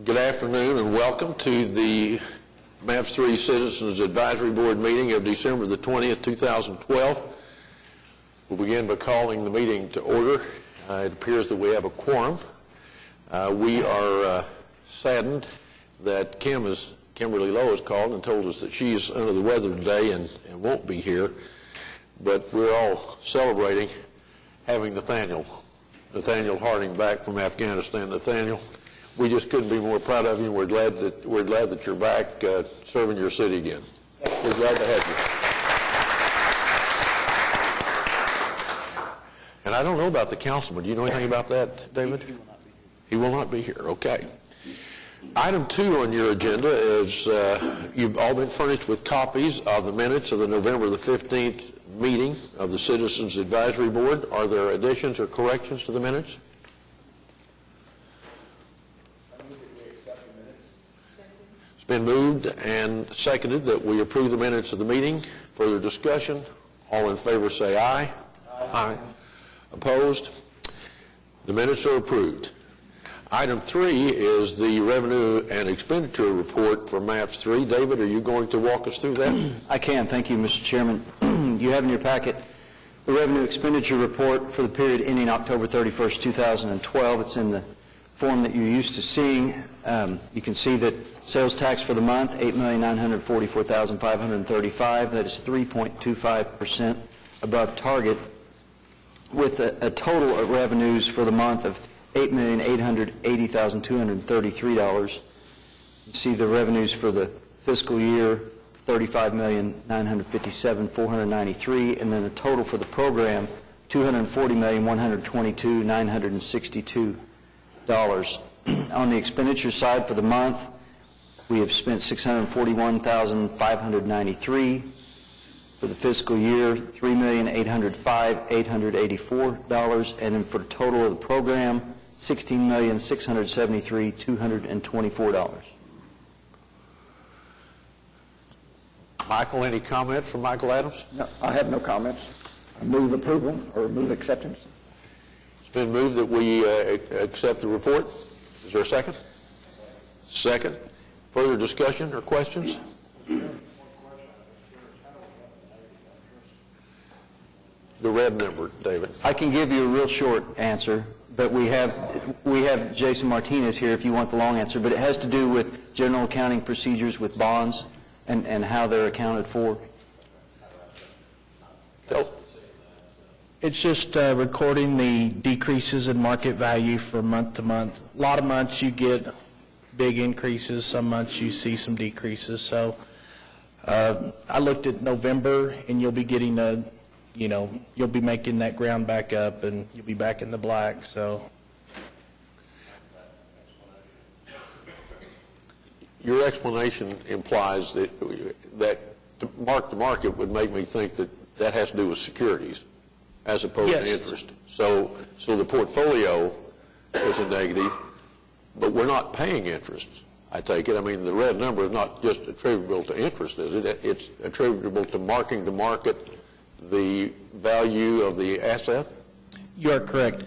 Good afternoon and welcome to the MAPS 3 Citizens Advisory Board meeting of December the 20th, 2012. We'll begin by calling the meeting to order. It appears that we have a quorum. We are saddened that Kimberly Lowe has called and told us that she's under the weather today and won't be here, but we're all celebrating having Nathaniel Harding back from Afghanistan. Nathaniel, we just couldn't be more proud of you. We're glad that you're back serving your city again. We're glad to have you. And I don't know about the councilman. Do you know anything about that, David? He will not be here. He will not be here. Okay. Item 2 on your agenda is you've all been furnished with copies of the minutes of the November the 15th meeting of the Citizens Advisory Board. Are there additions or corrections to the minutes? It's been moved and seconded that we approve the minutes of the meeting. Further discussion? All in favor say aye. Aye. Opposed? The minutes are approved. Item 3 is the revenue and expenditure report for MAPS 3. David, are you going to walk us through that? I can. Thank you, Mr. Chairman. You have in your packet the revenue expenditure report for the period ending October 31st, 2012. It's in the form that you're used to seeing. You can see that sales tax for the month, $8,944,535. That is 3.25% above target, with a total of revenues for the month of $8,880,233. You see the revenues for the fiscal year, $35,957,493, and then the total for the program, $240,122,962. On the expenditure side for the month, we have spent $641,593. For the fiscal year, $3,805,884, and then for the total of the program, $16,673,224. Michael, any comment from Michael Adams? No, I have no comments. I move approval or move acceptance. It's been moved that we accept the report. Is there a second? Second. Further discussion or questions? The red number, David. I can give you a real short answer, but we have Jason Martinez here if you want the long answer, but it has to do with general accounting procedures with bonds and how they're accounted for. It's just recording the decreases in market value from month to month. A lot of months you get big increases, some months you see some decreases. So I looked at November, and you'll be getting you'll be making that ground back up, and you'll be back in the black. So your explanation implies that to mark to market would make me think that has to do with securities as opposed to interest. So the portfolio is a negative, but we're not paying interest, I take it. I mean, the red number is not just attributable to interest, is it? It's attributable to marking to market the value of the asset? you are correct.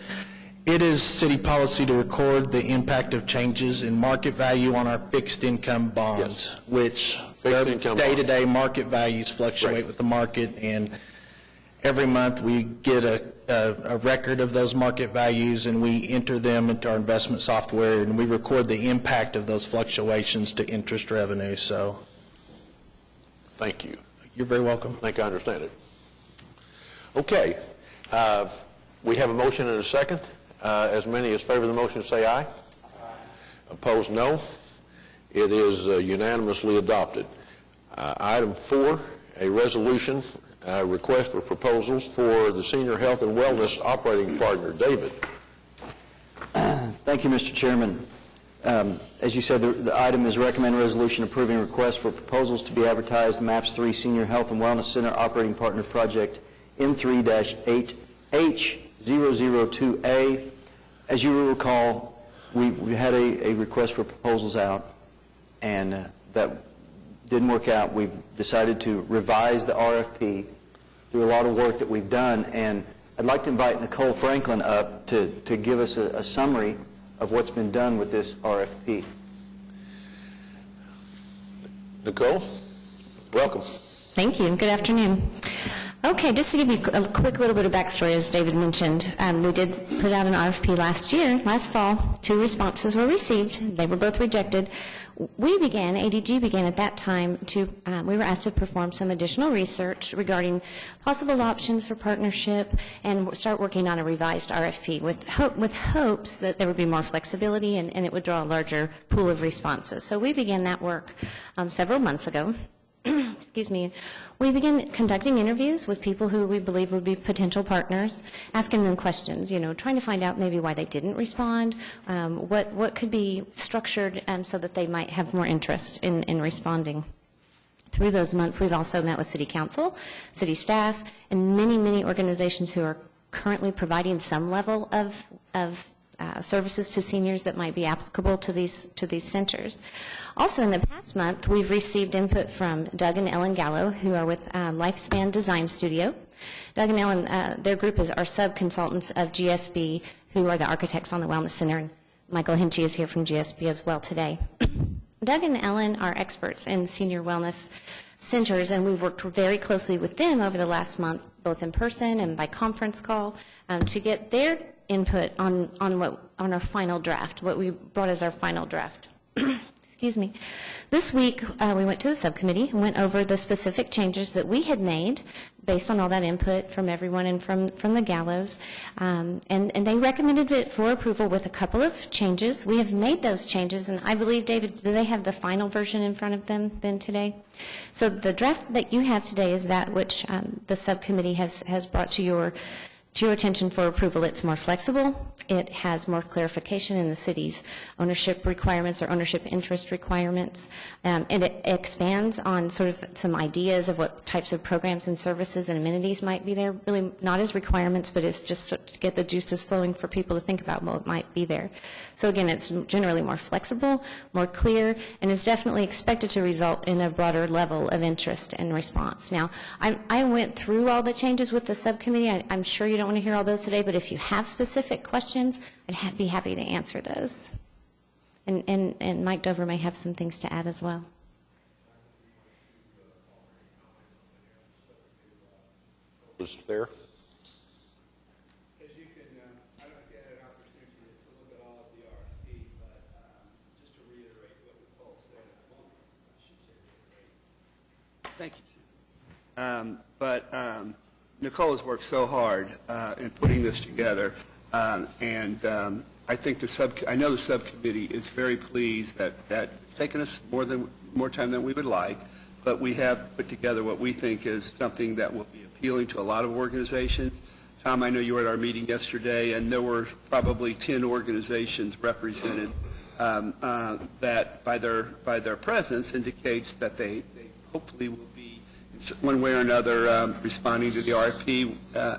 It is city policy to record the impact of changes in market value on our fixed income bonds, yes, which day-to-day market values fluctuate right with the market, and every month we get a record of those market values, and we enter them into our investment software, and we record the impact of those fluctuations to interest revenue. So, thank you. You're very welcome. I think I understand it. Okay. We have a motion and a second. As many as favor the motion say aye. Aye. Opposed, no. It is unanimously adopted. Item 4, a resolution request for proposals for the Senior Health and Wellness Operating Partner. David. Thank you, Mr. Chairman. As you said, the item is recommend resolution approving request for proposals to be advertised MAPS 3 Senior Health and Wellness Center Operating Partner Project M3-8H002A. As you will recall, we had a request for proposals out, and that didn't work out. We've decided to revise the RFP through a lot of work that we've done, and I'd like to invite Nicole Franklin up to give us a summary of what's been done with this RFP. Nicole, welcome. Thank you, and good afternoon. Okay, just to give you a quick little bit of backstory, as David mentioned, we did put out an RFP last fall. 2 responses were received. They were both rejected. ADG began at that time we were asked to perform some additional research regarding possible options for partnership and start working on a revised RFP with hopes that there would be more flexibility and it would draw a larger pool of responses. So we began that work several months ago. Excuse me. We began conducting interviews with people who we believe would be potential partners, asking them questions, trying to find out maybe why they didn't respond, what could be structured so that they might have more interest in responding. Through those months, we've also met with City Council, city staff, and many, many organizations who are currently providing some level of services to seniors that might be applicable to these centers. Also, in the past month, we've received input from Doug and Ellen Gallo, who are with Lifespan Design Studio. Doug and Ellen, their group are sub-consultants of GSB, who are the architects on the Wellness Center, and Michael Hinchy is here from GSB as well today. Doug and Ellen are experts in senior wellness centers, and we've worked very closely with them over the last month, both in person and by conference call, to get their input on our final draft, what we brought as our final draft. Excuse me. This week, we went to the subcommittee and went over the specific changes that we had made based on all that input from everyone and from the Gallos. And they recommended it for approval with a couple of changes. We have made those changes, and I believe, David, do they have the final version in front of them then today? So the draft that you have today is that which the subcommittee has brought to your attention for approval. It's more flexible. It has more clarification in the city's ownership requirements or ownership interest requirements. And it expands on sort of some ideas of what types of programs and services and amenities might be there, really not as requirements, but it's just to get the juices flowing for people to think about what might be there. So again, it's generally more flexible, more clear, and is definitely expected to result in a broader level of interest and response. Now, I went through all the changes with the subcommittee. I'm sure you don't want to hear all those today, but if you have specific questions, I'd be happy to answer those. And Mike Dover may have some things to add as well. Was there? As you can, I don't know if you had an opportunity to look at all of the RFP, but just to reiterate what Nicole said, I should say reiterate. Thank you. Nicole has worked so hard in putting this together, and I think I know the subcommittee is very pleased that it's taken us more time than we would like, but we have put together what we think is something that will be appealing to a lot of organizations. Tom, I know you were at our meeting yesterday, and there were probably 10 organizations represented that by their presence indicates that they hopefully will be, one way or another, responding to the RFP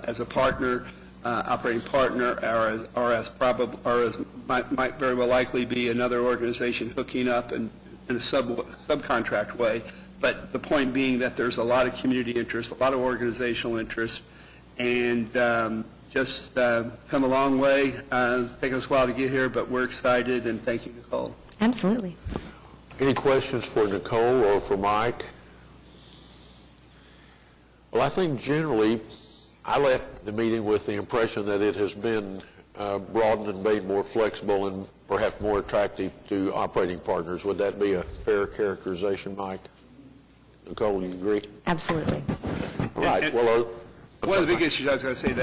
as a partner, operating partner, or as might very well likely be another organization hooking up in a subcontract way. But the point being that there's a lot of community interest, a lot of organizational interest, and just come a long way. Taken us a while to get here, but we're excited, and thank you, Nicole. Absolutely. Any questions for Nicole or for Mike? Well, I think generally I left the meeting with the impression that it has been broadened and made more flexible and perhaps more attractive to operating partners. Would that be a fair characterization, Mike? Nicole, you agree? Absolutely. All right. Well, one of the big issues I was going to say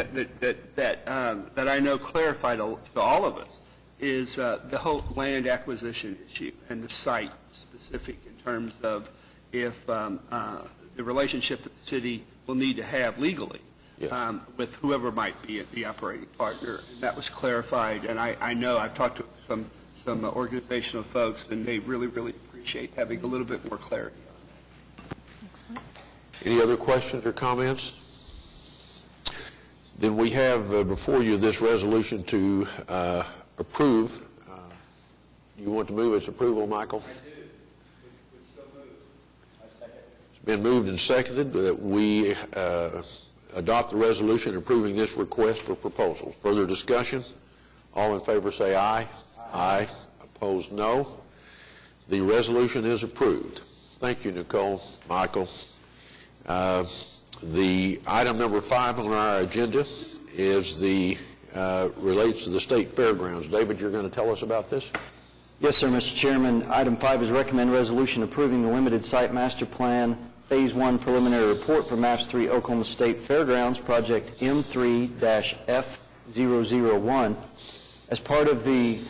that I know clarified to all of us is the whole land acquisition issue and the site specific in terms of if the relationship that the city will need to have legally with whoever might be the operating partner. And that was clarified, and I know I've talked to some organizational folks, and they really, really appreciate having a little bit more clarity on that. Excellent. any other questions or comments? Then we have before you this resolution to approve. You want to move its approval, Michael? I do. Would so move. I second. It's been moved and seconded that we adopt the resolution approving this request for proposal. Further discussion? All in favor say aye. Aye. Opposed, no. The resolution is approved. Thank you, Nicole. Michael. The item number 5 on our agenda is relates to the state fairgrounds. David, you're going to tell us about this? Yes, sir, Mr. Chairman. Item 5 is recommend resolution approving the limited site master plan Phase 1 preliminary report for MAPS 3 Oklahoma State Fairgrounds, project M3-F001. As part of the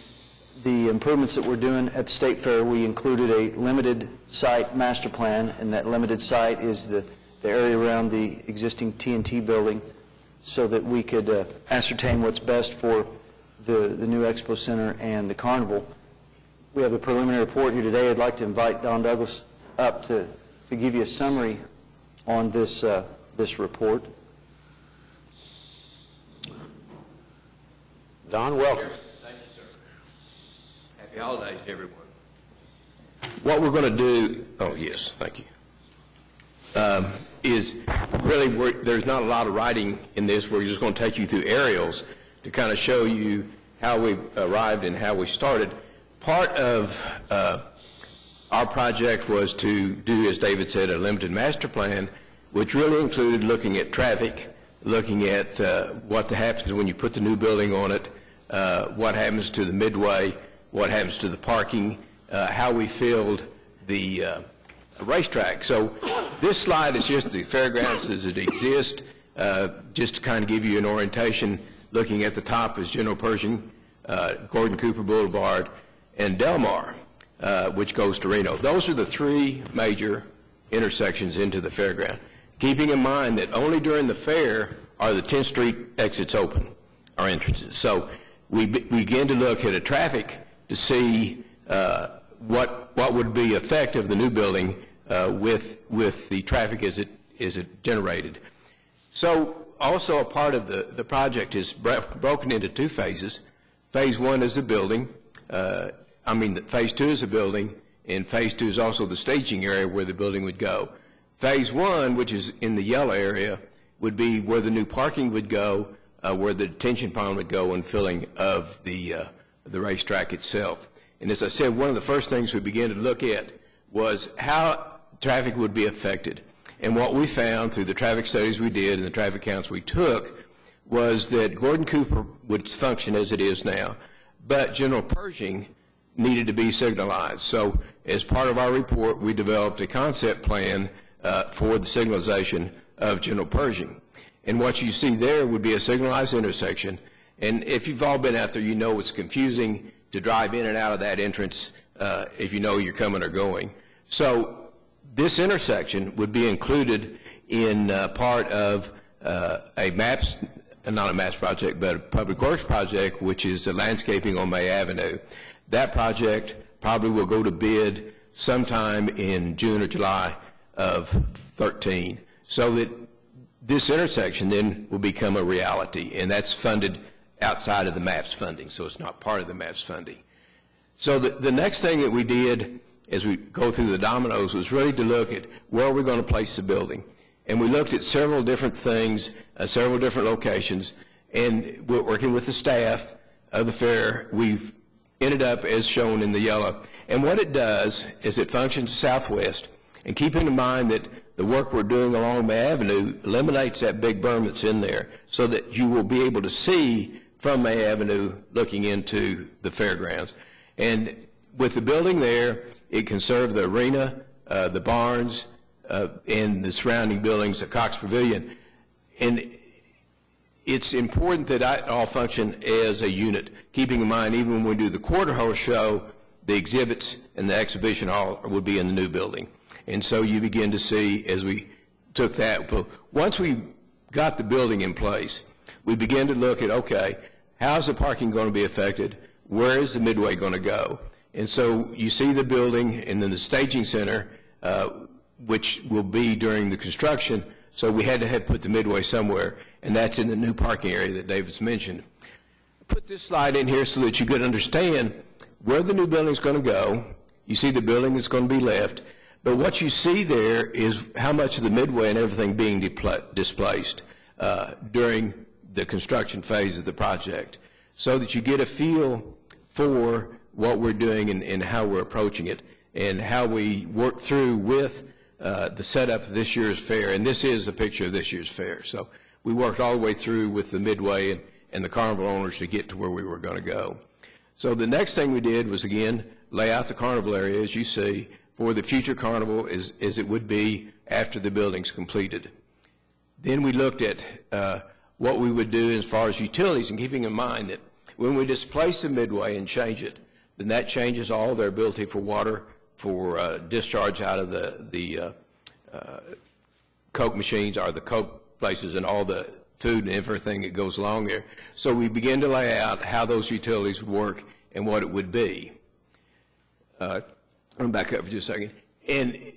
improvements that we're doing at the State Fair, we included a limited site master plan, and that limited site is the area around the existing TNT building, so that we could ascertain what's best for the new Expo Center and the Carnival. We have the preliminary report here today. I'd like to invite Don Douglas up to give you a summary on this report. Don, welcome. Thank you, sir. Happy holidays to everyone. What we're going to do, oh yes, thank you, is really, there's not a lot of writing in this. We're just going to take you through aerials to kind of show you how we arrived and how we started. Part of our project was to do, as David said, a limited master plan, which really included looking at traffic, looking at what happens when you put the new building on it, what happens to the midway, what happens to the parking, how we filled the racetrack. So this slide is just the fairgrounds as it exists, just to kind of give you an orientation. Looking at the top is General Pershing, Gordon Cooper Boulevard, and Del Mar, which goes to Reno. Those are the 3 major intersections into the fairground. Keeping in mind that only during the fair are the 10th Street exits open, our entrances. So we begin to look at a traffic to see what would be effect of the new building with the traffic as it generated. So also a part of the project is broken into 2 phases. Phase 1 is the building. Phase 2 is the building, and Phase 2 is also the staging area where the building would go. Phase 1, which is in the yellow area, would be where the new parking would go, where the detention pond would go, and filling of the racetrack itself. And as I said, one of the first things we began to look at was how traffic would be affected. And what we found through the traffic studies we did and the traffic counts we took was that Gordon Cooper would function as it is now, but General Pershing needed to be signalized. So as part of our report, we developed a concept plan for the signalization of General Pershing. And what you see there would be a signalized intersection. And if you've all been out there, you know it's confusing to drive in and out of that entrance if you know you're coming or going. So this intersection would be included in part of a MAPS, not a MAPS project, but a Public Works project, which is the landscaping on May Avenue. That project probably will go to bid sometime in June or July of 13, so that this intersection then will become a reality, and that's funded outside of the MAPS funding, so it's not part of the MAPS funding. So the next thing that we did as we go through the dominoes was really to look at where we're going to place the building. And we looked at several different things, several different locations, and we're working with the staff of the fair. We've ended up as shown in the yellow. And what it does is it functions southwest. And keeping in mind that the work we're doing along May Avenue eliminates that big berm that's in there so that you will be able to see from May Avenue looking into the fairgrounds. And with the building there, it can serve the arena, the barns, and the surrounding buildings, the Cox Pavilion. And it's important that I all function as a unit, keeping in mind even when we do the quarter horse show, the exhibits and the exhibition hall would be in the new building. And so you begin to see, as we took that, once we got the building in place, we began to look at, okay, how's the parking going to be affected? Where is the midway going to go? And so you see the building and then the staging center, which will be during the construction. So we had to put the midway somewhere, and that's in the new parking area that David's mentioned. Put this slide in here so that you could understand where the new building is going to go. You see the building that's going to be left, but what you see there is how much of the midway and everything being displaced during the construction phase of the project, so that you get a feel for what we're doing and how we're approaching it. and how we worked through with the setup of this year's fair. And this is a picture of this year's fair. So we worked all the way through with the Midway and the carnival owners to get to where we were going to go. So the next thing we did was, again, lay out the carnival area, as you see, for the future carnival as it would be after the building's completed. Then we looked at what we would do as far as utilities, and keeping in mind that when we displace the Midway and change it, then that changes all their ability for water, for discharge out of the Coke machines or the Coke places and all the food and everything that goes along there. So we began to lay out how those utilities would work and what it would be. Let me back up for just a second. And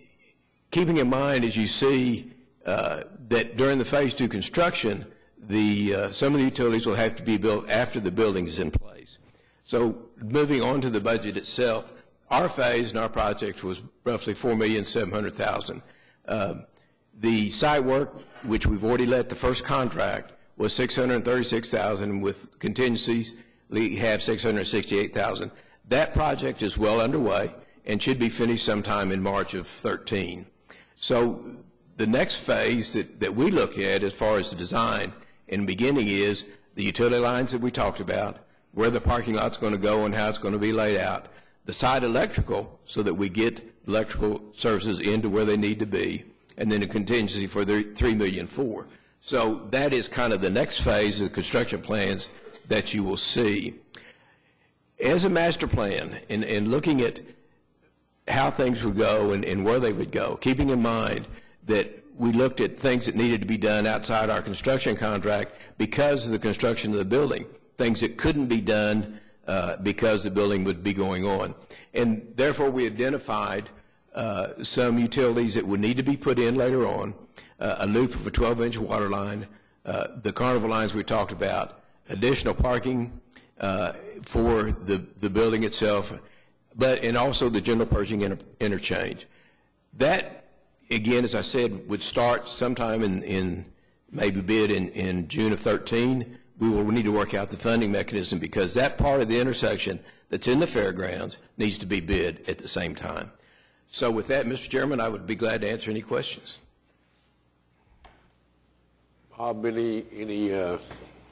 keeping in mind, as you see, that during the Phase 2 construction, some of the utilities will have to be built after the building is in place. So moving on to the budget itself, our phase in our project was roughly $4,700,000. The site work, which we've already let the first contract, was $636,000. With contingencies, we have $668,000. That project is well underway and should be finished sometime in March of 2013. So the next phase that we look at as far as the design in the beginning is the utility lines that we talked about, where the parking lot's going to go and how it's going to be laid out, the site electrical so that we get electrical services into where they need to be, and then a contingency for the $3.4 million. So that is kind of the next phase of the construction plans that you will see. As a master plan, and looking at how things would go and where they would go, keeping in mind that we looked at things that needed to be done outside our construction contract because of the construction of the building, things that couldn't be done because the building would be going on. And therefore, we identified some utilities that would need to be put in later on, a loop of a 12-inch water line, the carnival lines we talked about, additional parking for the building itself, and also the general purchasing interchange. That, again, as I said, would start sometime in maybe bid in June of 2013. We will need to work out the funding mechanism because that part of the intersection that's in the fairgrounds needs to be bid at the same time. So with that, Mr. Chairman, I would be glad to answer any questions. Bob, any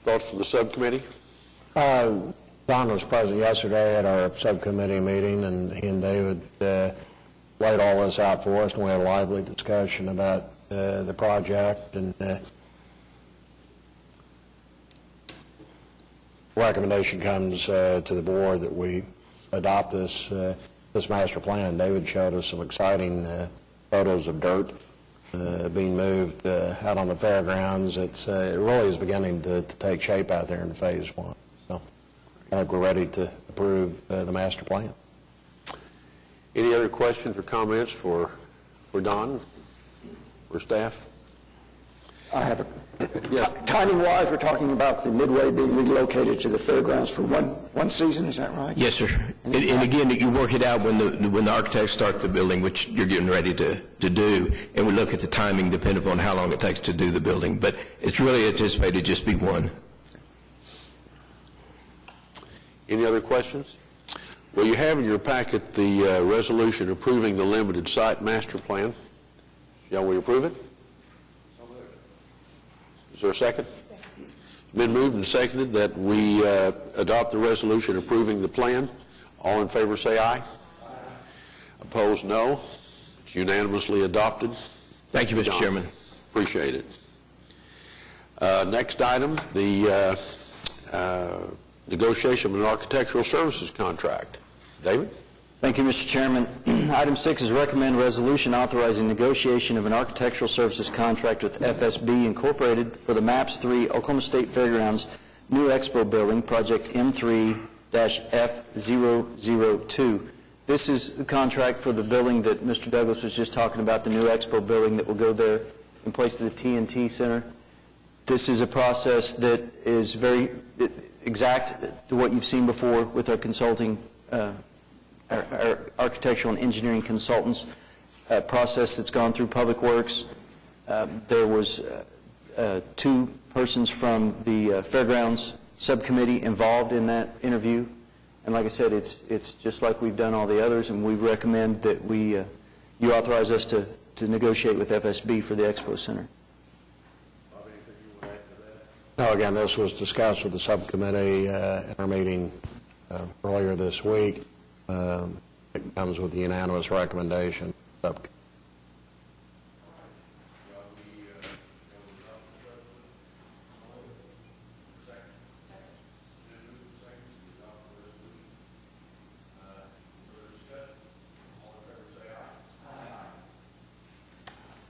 thoughts from the subcommittee? Don was present yesterday at our subcommittee meeting, and he and David laid all this out for us, and we had a lively discussion about the project, and recommendation comes to the board that we adopt this master plan. David showed us some exciting photos of dirt being moved out on the fairgrounds. It really is beginning to take shape out there in Phase 1. So I think we're ready to approve the master plan. Any other questions or comments for Don or staff? I have Yes. timing-wise, we're talking about the Midway being relocated to the fairgrounds for one season, is that right? Yes, sir. And again, you work it out when the architects start the building, which you're getting ready to do, and we look at the timing depending upon how long it takes to do the building. But it's really anticipated to just be one. Any other questions? Well, you have in your packet the resolution approving the limited site master plan. Shall we approve it? Is there a second? It's been moved and seconded that we adopt the resolution approving the plan. All in favor say aye. Opposed, no. It's unanimously adopted. Thank you, Mr. John, Chairman. appreciate it. Next item, the negotiation of an architectural services contract. David? Thank you, Mr. Chairman. Item 6 is recommend resolution authorizing negotiation of an architectural services contract with FSB Incorporated for the MAPS 3 Oklahoma State Fairgrounds New Expo Building, Project M3-F002. This is the contract for the building that Mr. Douglas was just talking about, the New Expo Building that will go there in place of the TNT Center. This is a process that is very exact to what you've seen before with our consulting our architectural and engineering consultants, process that's gone through Public Works. There was 2 persons from the Fairgrounds Subcommittee involved in that interview, And like I said, it's just like we've done all the others, and we recommend that you authorize us to negotiate with FSB for the Expo Center. No, again, this was discussed with the subcommittee in our meeting earlier this week. It comes with the unanimous recommendation.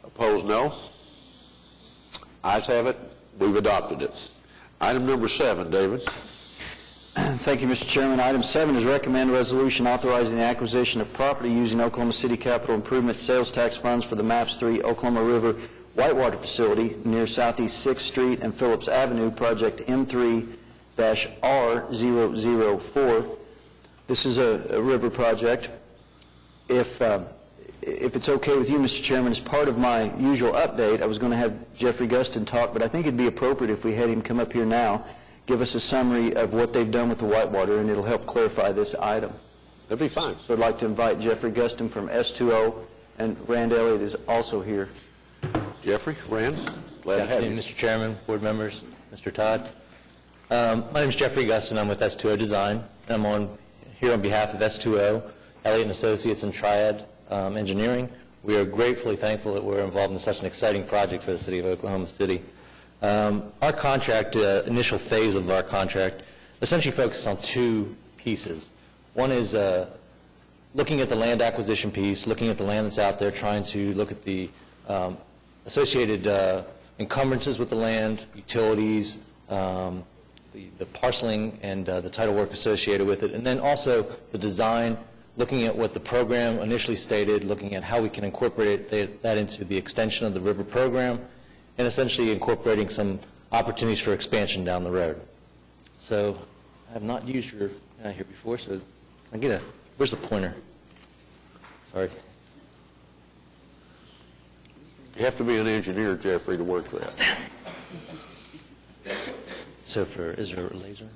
Opposed, no. Ayes have it. We've adopted it. Item number 7, David. Thank you, Mr. Chairman. Item 7 is recommend resolution authorizing the acquisition of property using Oklahoma City Capital Improvement Sales Tax Funds for the MAPS 3 Oklahoma River Whitewater Facility near Southeast 6th Street and Phillips Avenue, project M3-R004. This is a river project. If it's okay with you, Mr. Chairman, as part of my usual update, I was going to have Jeffrey Guston talk, but I think it'd be appropriate if we had him come up here now, give us a summary of what they've done with the Whitewater, and it'll help clarify this item. That'd be fine. So I'd like to invite Jeffrey Guston from S2O, and Rand Elliott is also here. Jeffrey, Rand, glad to have you. Mr. Chairman, board members, Mr. Todd. My name is Jeffrey Guston. I'm with S2O Design, and I'm here on behalf of S2O, Elliott & Associates, and Triad Engineering. We are gratefully thankful that we're involved in such an exciting project for the city of Oklahoma City. Our contract, initial phase of our contract, essentially focuses on two pieces. One is looking at the land acquisition piece, looking at the land that's out there, trying to look at the associated encumbrances with the land, utilities, the parceling and the title work associated with it, and then also the design, looking at what the program initially stated, looking at how we can incorporate that into the extension of the river program, and essentially incorporating some opportunities for expansion down the road. So I have not used your here before, so where's the pointer? Sorry. You have to be an engineer, Jeffrey, to work that. So is there a laser?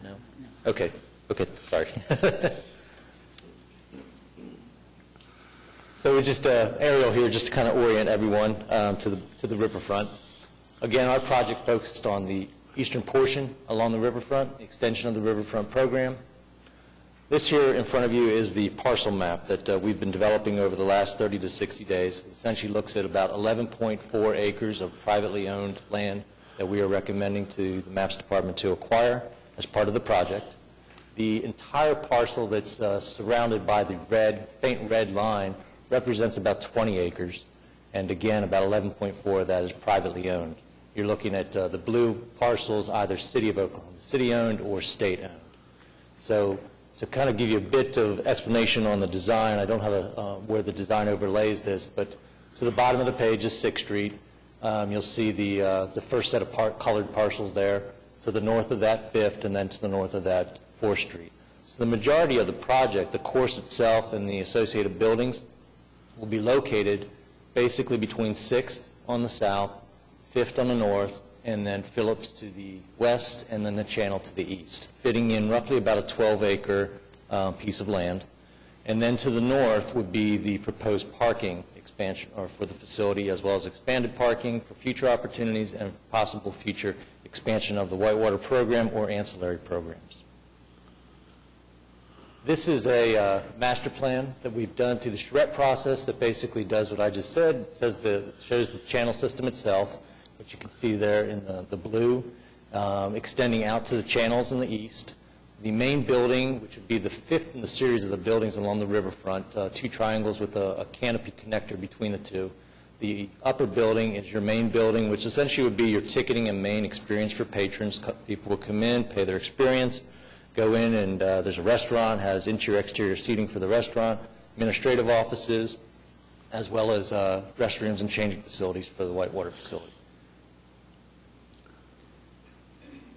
No? Okay, sorry. So we just, aerial here, just to kind of orient everyone to the riverfront. Again, our project focused on the eastern portion along the riverfront, the extension of the riverfront program. This here in front of you is the parcel map that we've been developing over the last 30 to 60 days. It essentially looks at about 11.4 acres of privately owned land that we are recommending to the MAPS department to acquire as part of the project. The entire parcel that's surrounded by the faint red line represents about 20 acres, and again, about 11.4 of that is privately owned. You're looking at the blue parcels, either City of Oklahoma City owned or state owned. So to kind of give you a bit of explanation on the design, I don't have where the design overlays this, but to the bottom of the page is 6th Street. You'll see the first set of colored parcels there. To the north of that, 5th, and then to the north of that, 4th Street. So the majority of the project, the course itself and the associated buildings, will be located basically between 6th on the south, 5th on the north, and then Phillips to the west, and then the channel to the east, fitting in roughly about a 12-acre piece of land. And then to the north would be the proposed parking expansion or for the facility, as well as expanded parking for future opportunities and possible future expansion of the Whitewater program or ancillary programs. This is a master plan that we've done through the charrette process that basically does what I just said. It shows the channel system itself, which you can see there in the blue, extending out to the channels in the east. The main building, which would be the 5th in the series of the buildings along the riverfront, 2 triangles with a canopy connector between the two. The upper building is your main building, which essentially would be your ticketing and main experience for patrons. People will come in, pay their experience, go in, and there's a restaurant, has interior-exterior seating for the restaurant, administrative offices, as well as restrooms and changing facilities for the Whitewater facility.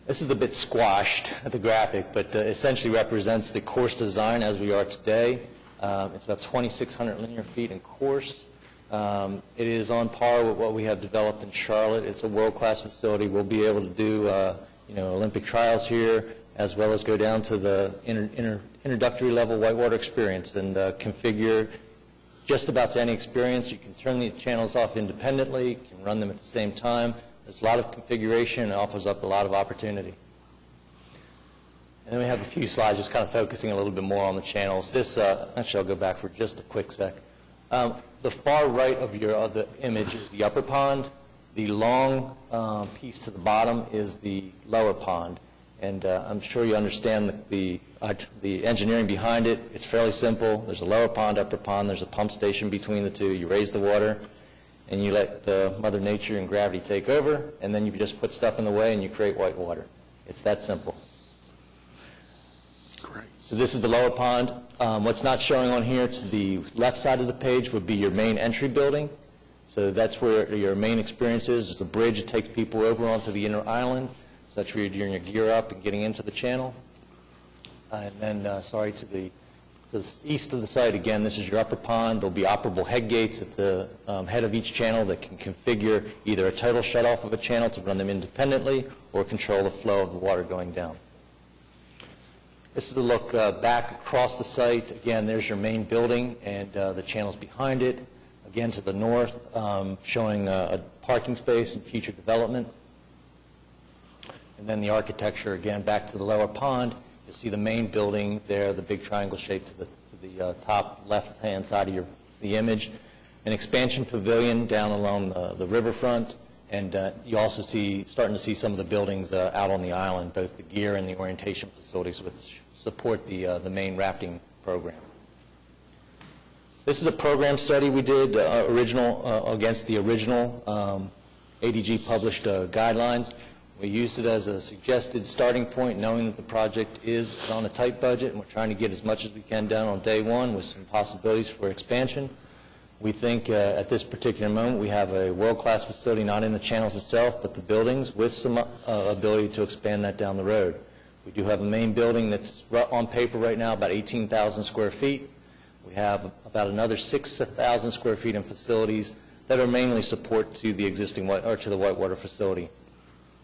This is a bit squashed, the graphic, but essentially represents the course design as we are today. It's about 2,600 linear feet in course. It is on par with what we have developed in Charlotte. It's a world-class facility. We'll be able to do Olympic trials here, as well as go down to the introductory level whitewater experience and configure just about to any experience. You can turn the channels off independently, you can run them at the same time. There's a lot of configuration and it offers up a lot of opportunity. And then we have a few slides just kind of focusing a little bit more on the channels. This, actually I'll go back for just a quick sec. The far right of the image is the upper pond. The long piece to the bottom is the lower pond. And I'm sure you understand the engineering behind it. It's fairly simple. There's a lower pond, upper pond. There's a pump station between the two. You raise the water, and you let Mother Nature and gravity take over, and then you just put stuff in the way, and you create white water. It's that simple. Great. So this is the lower pond. What's not showing on here to the left side of the page would be your main entry building. So that's where your main experience is. There's a bridge that takes people over onto the inner island. So that's where you're doing your gear up and getting into the channel. And then, sorry, to the east of the site, again, this is your upper pond. There'll be operable head gates at the head of each channel that can configure either a total shutoff of a channel to run them independently or control the flow of the water going down. This is a look back across the site. Again, there's your main building and the channels behind it. Again, to the north, showing a parking space and future development. And then the architecture, again, back to the lower pond. You'll see the main building there, the big triangle shape to the top left-hand side of the image. An expansion pavilion down along the riverfront. And you also starting to see some of the buildings out on the island, both the gear and the orientation facilities which support the main rafting program. This is a program study we did against the original ADG published guidelines. We used it as a suggested starting point, knowing that the project is on a tight budget, and we're trying to get as much as we can done on day one with some possibilities for expansion. We think at this particular moment we have a world-class facility, not in the channels itself, but the buildings, with some ability to expand that down the road. We do have a main building that's on paper right now about 18,000 square feet. We have about another 6,000 square feet in facilities that are mainly support to the existing to the whitewater facility.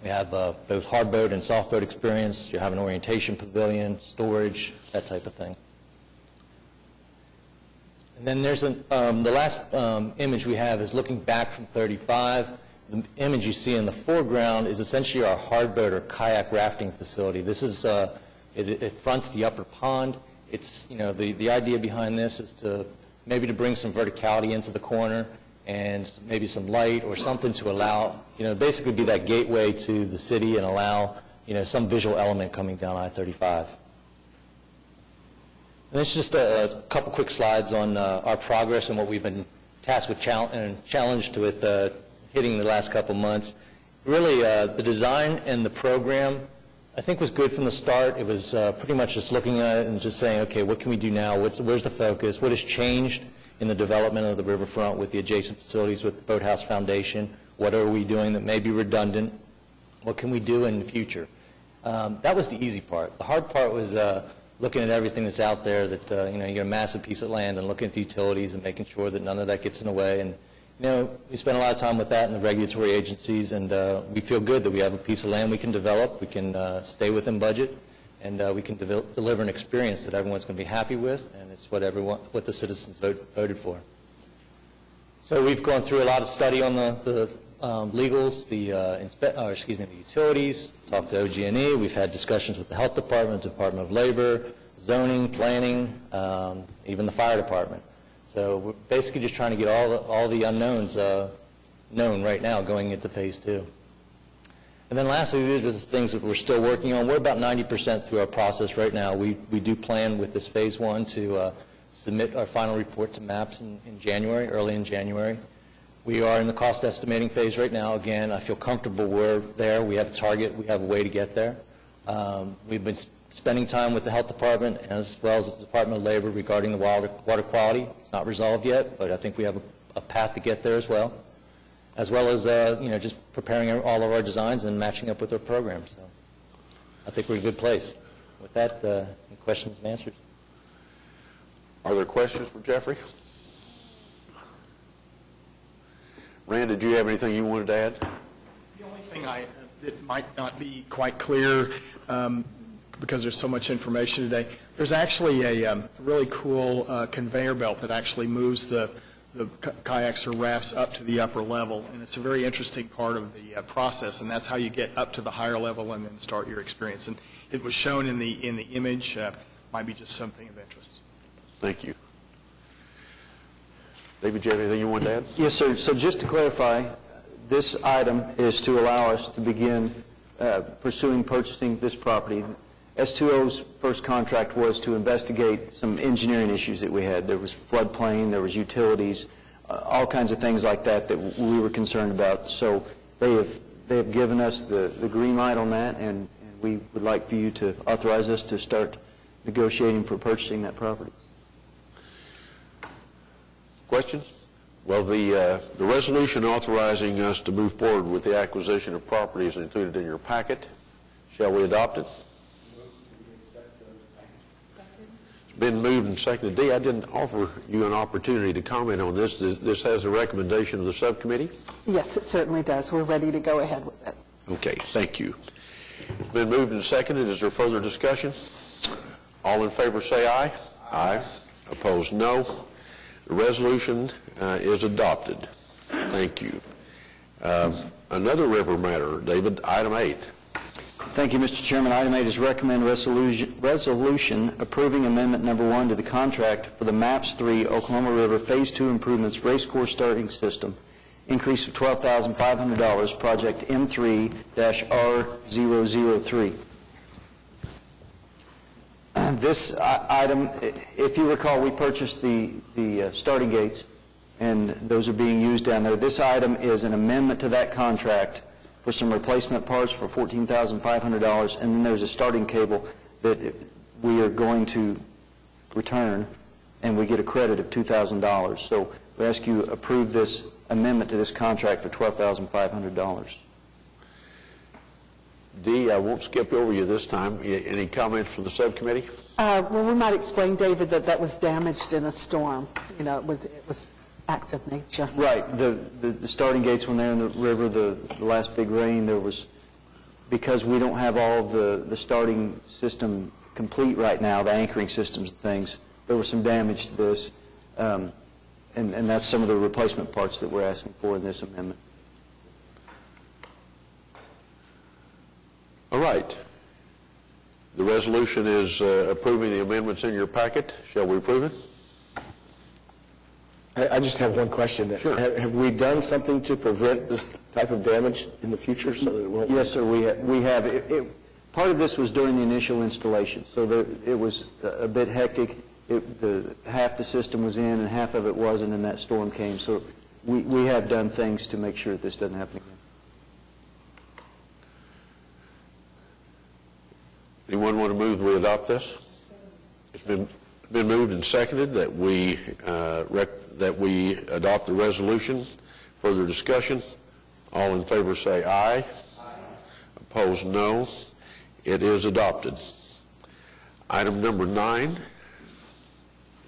We have both hard boat and soft boat experience. You have an orientation pavilion, storage, that type of thing. And then there's the last image we have is looking back from 35. The image you see in the foreground is essentially our hard boat or kayak rafting facility. This is it fronts the upper pond. It's the idea behind this is to bring some verticality into the corner and maybe some light or something to allow basically be that gateway to the city and allow some visual element coming down I-35. And it's just a couple quick slides on our progress and what we've been tasked with challenged with hitting the last couple months. Really, the design and the program, I think, was good from the start. It was pretty much just looking at it and just saying, okay, what can we do now? Where's the focus? What has changed in the development of the riverfront with the adjacent facilities with the Boathouse Foundation? What are we doing that may be redundant? What can we do in the future? That was the easy part. The hard part was looking at everything that's out there that, you get a massive piece of land and looking at the utilities and making sure that none of that gets in the way. And, we spend a lot of time with that in the regulatory agencies, and we feel good that we have a piece of land we can develop, we can stay within budget, and we can deliver an experience that everyone's going to be happy with, and it's what the citizens voted for. So we've gone through a lot of study on the legals, the utilities, talked to OG&E. We've had discussions with the Health Department, Department of Labor, zoning, planning, even the fire department. So we're basically just trying to get all the unknowns known right now going into phase 2. And then lastly, these are the things that we're still working on. We're about 90% through our process right now. We do plan with this phase 1 to submit our final report to MAPS in January, early in January. We are in the cost estimating phase right now. Again, I feel comfortable we're there. We have a target. We have a way to get there. We've been spending time with the Health Department as well as the Department of Labor regarding the water quality. It's not resolved yet, but I think we have a path to get there as well as just preparing all of our designs and matching up with our programs. So I think we're in a good place. With that, any questions and answers? Are there questions for Jeffrey? Rand, did you have anything you wanted to add? The only thing that might not be quite clear, because there's so much information today. There's actually a really cool conveyor belt that actually moves the kayaks or rafts up to the upper level, and it's a very interesting part of the process, and that's how you get up to the higher level and then start your experience. And it was shown in the image. Might be just something of interest. Thank you. David, do you have anything you want to add? Yes, sir. So just to clarify, this item is to allow us to begin purchasing this property. S2O's first contract was to investigate some engineering issues that we had. There was floodplain, there was utilities, all kinds of things like that that we were concerned about. So they have given us the green light on that, and we would like for you to authorize us to start negotiating for purchasing that property. Questions? Well, the resolution authorizing us to move forward with the acquisition of property is included in your packet. Shall we adopt it? It's been moved and seconded. Dee, I didn't offer you an opportunity to comment on this. This has a recommendation of the subcommittee? Yes, it certainly does. We're ready to go ahead with it. Okay, thank you. It's been moved and seconded. Is there further discussion? All in favor say aye. Aye. Opposed, no. The resolution is adopted. Thank you. Another river matter, David, item 8. Thank you, Mr. Chairman. Item 8 is recommend resolution approving amendment number 1 to the contract for the MAPS 3 Oklahoma River Phase 2 Improvements Racecourse Starting System, increase of $12,500, project M3-R003. This item, if you recall, we purchased the starting gates, and those are being used down there. This item is an amendment to that contract for some replacement parts for $14,500, and then there's a starting cable that we are going to return, and we get a credit of $2,000. So we ask you to approve this amendment to this contract for $12,500. Dee, I won't skip over you this time. Any comments from the subcommittee? Well, we might explain, David, that was damaged in a storm. You know, it was act of nature. Right. The starting gates when they're in the river, the last big rain, there was, because we don't have all of the starting system complete right now, the anchoring systems and things, there was some damage to this, and that's some of the replacement parts that we're asking for in this amendment. All right. The resolution is approving the amendments in your packet. Shall we approve it? I just have one question. Sure. Have we done something to prevent this type of damage in the future so that it won't? Yes, sir, we have. Part of this was during the initial installation, so it was a bit hectic. Half the system was in and half of it wasn't, and that storm came. So we have done things to make sure that this doesn't happen again. Anyone want to move that we adopt this? It's been moved and seconded that we adopt the resolution. Further discussion? All in favor say aye. Aye. Opposed, no. It is adopted. Item number 9.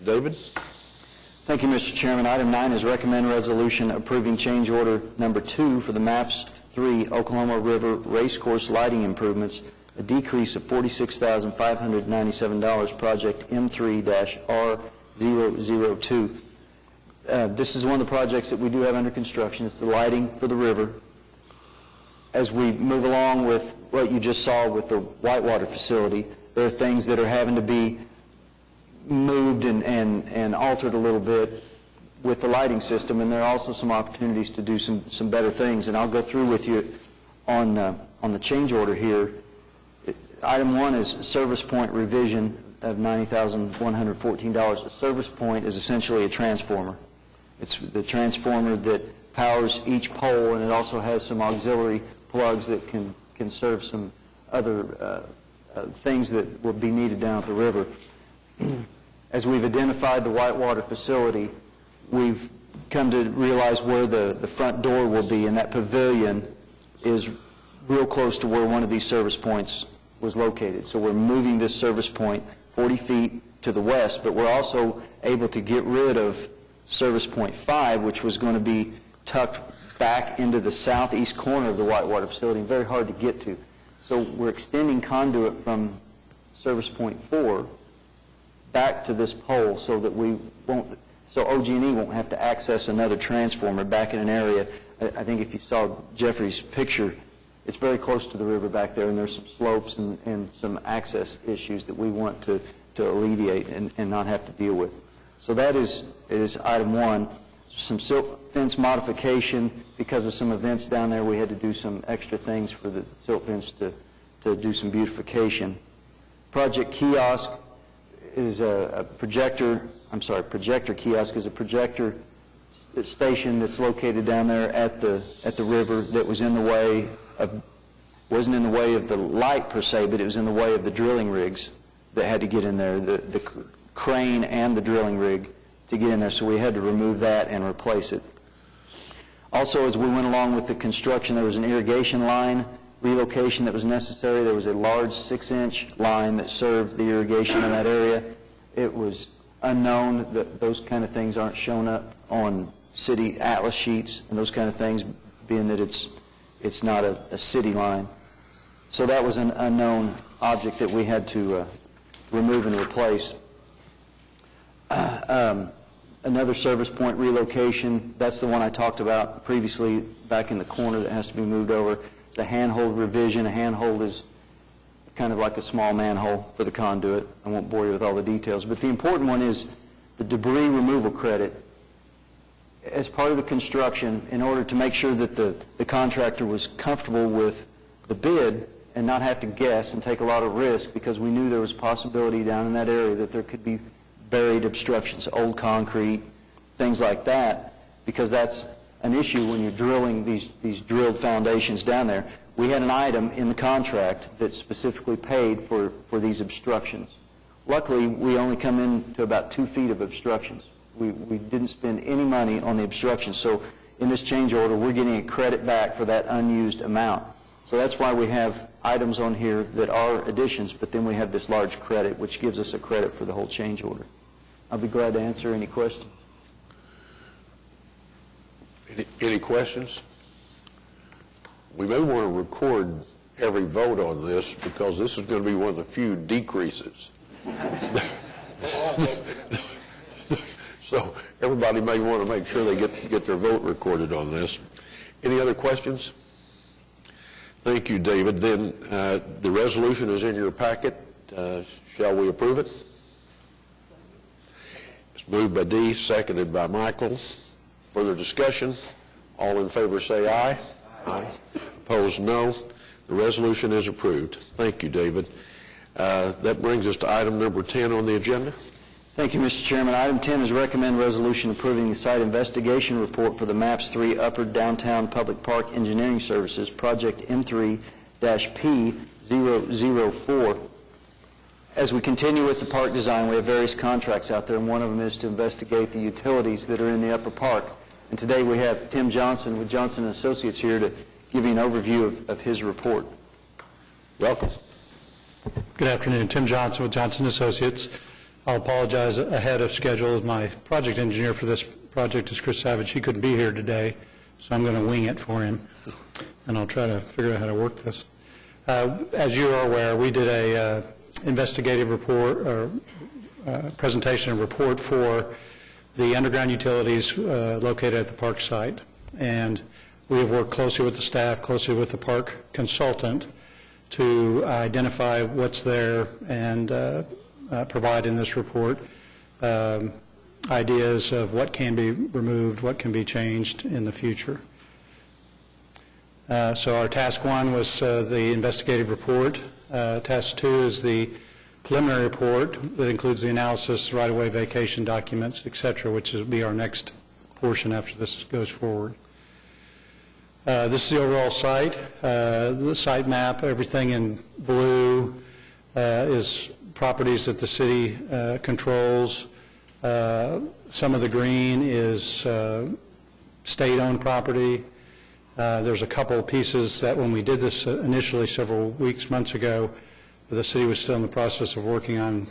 David? Thank you, Mr. Chairman. Item 9 is recommend resolution approving change order number 2 for the MAPS 3 Oklahoma River Racecourse lighting improvements, a decrease of $46,597, project M3-R002. This is one of the projects that we do have under construction. It's the lighting for the river. As we move along with what you just saw with the Whitewater facility, there are things that are having to be moved and altered a little bit with the lighting system, and there are also some opportunities to do some better things. And I'll go through with you on the change order here. Item 1 is service point revision of $90,114. A service point is essentially a transformer. It's the transformer that powers each pole, and it also has some auxiliary plugs that can serve some other things that would be needed down at the river. As we've identified the Whitewater facility, we've come to realize where the front door will be, and that pavilion is real close to where one of these service points was located. So we're moving this service point 40 feet to the west, but we're also able to get rid of service point 5, which was going to be tucked back into the southeast corner of the Whitewater facility, and very hard to get to. So we're extending conduit from service point 4 back to this pole so that so OG&E won't have to access another transformer back in an area. I think if you saw Jeffrey's picture, it's very close to the river back there, and there's some slopes and some access issues that we want to alleviate and not have to deal with. So that is item 1. Some silt fence modification. Because of some events down there, we had to do some extra things for the silt fence to do some beautification. Project Kiosk is a projector kiosk is a projector station that's located down there at the river that wasn't in the way of the light per se, but it was in the way of the drilling rigs that had to get in there, the crane and the drilling rig to get in there, so we had to remove that and replace it. Also, as we went along with the construction, there was an irrigation line relocation that was necessary. There was a large 6-inch line that served the irrigation in that area. It was unknown that those kind of things aren't shown up on city atlas sheets and those kind of things, being that it's not a city line. So that was an unknown object that we had to remove and replace. Another service point relocation, that's the one I talked about previously back in the corner that has to be moved over. It's a handhold revision. A handhold is kind of like a small manhole for the conduit. I won't bore you with all the details, but the important one is the debris removal credit. As part of the construction, in order to make sure that the contractor was comfortable with the bid and not have to guess and take a lot of risk, because we knew there was a possibility down in that area that there could be buried obstructions, old concrete, things like that, because that's an issue when you're drilling these drilled foundations down there. We had an item in the contract that specifically paid for these obstructions. Luckily, we only come in to about 2 feet of obstructions. We didn't spend any money on the obstructions, so in this change order, we're getting a credit back for that unused amount. So that's why we have items on here that are additions, but then we have this large credit, which gives us a credit for the whole change order. I'll be glad to answer any questions. Any questions? We may want to record every vote on this, because this is going to be one of the few decreases. So everybody may want to make sure they get their vote recorded on this. Any other questions? Thank you, David. Then the resolution is in your packet. Shall we approve it? It's moved by Dee, seconded by Michael. Further discussion? All in favor say aye. Aye. Opposed, no. The resolution is approved. Thank you, David. That brings us to item number 10 on the agenda. Thank you, Mr. Chairman. Item 10 is recommend resolution approving the site investigation report for the MAPS 3 Upper Downtown Public Park Engineering Services, Project M3-P004. As we continue with the park design, we have various contracts out there, and one of them is to investigate the utilities that are in the upper park. And today we have Tim Johnson with Johnson & Associates here to give you an overview of his report. Welcome. Good afternoon. Tim Johnson with Johnson & Associates. I'll apologize ahead of schedule. My project engineer for this project is Chris Savage. He couldn't be here today, so I'm going to wing it for him, and I'll try to figure out how to work this. As you are aware, we did a investigative report, or presentation and report for the underground utilities located at the park site, and we have worked closely with the staff, closely with the park consultant to identify what's there and provide in this report ideas of what can be removed, what can be changed in the future. So our task 1 was the investigative report. Task 2 is the preliminary report that includes the analysis, right-of-way vacation documents, et cetera, which will be our next portion after this goes forward. This is the overall site. The site map, everything in blue is properties that the city controls. Some of the green is state-owned property. There's a couple of pieces that when we did this initially several months ago, the city was still in the process of working on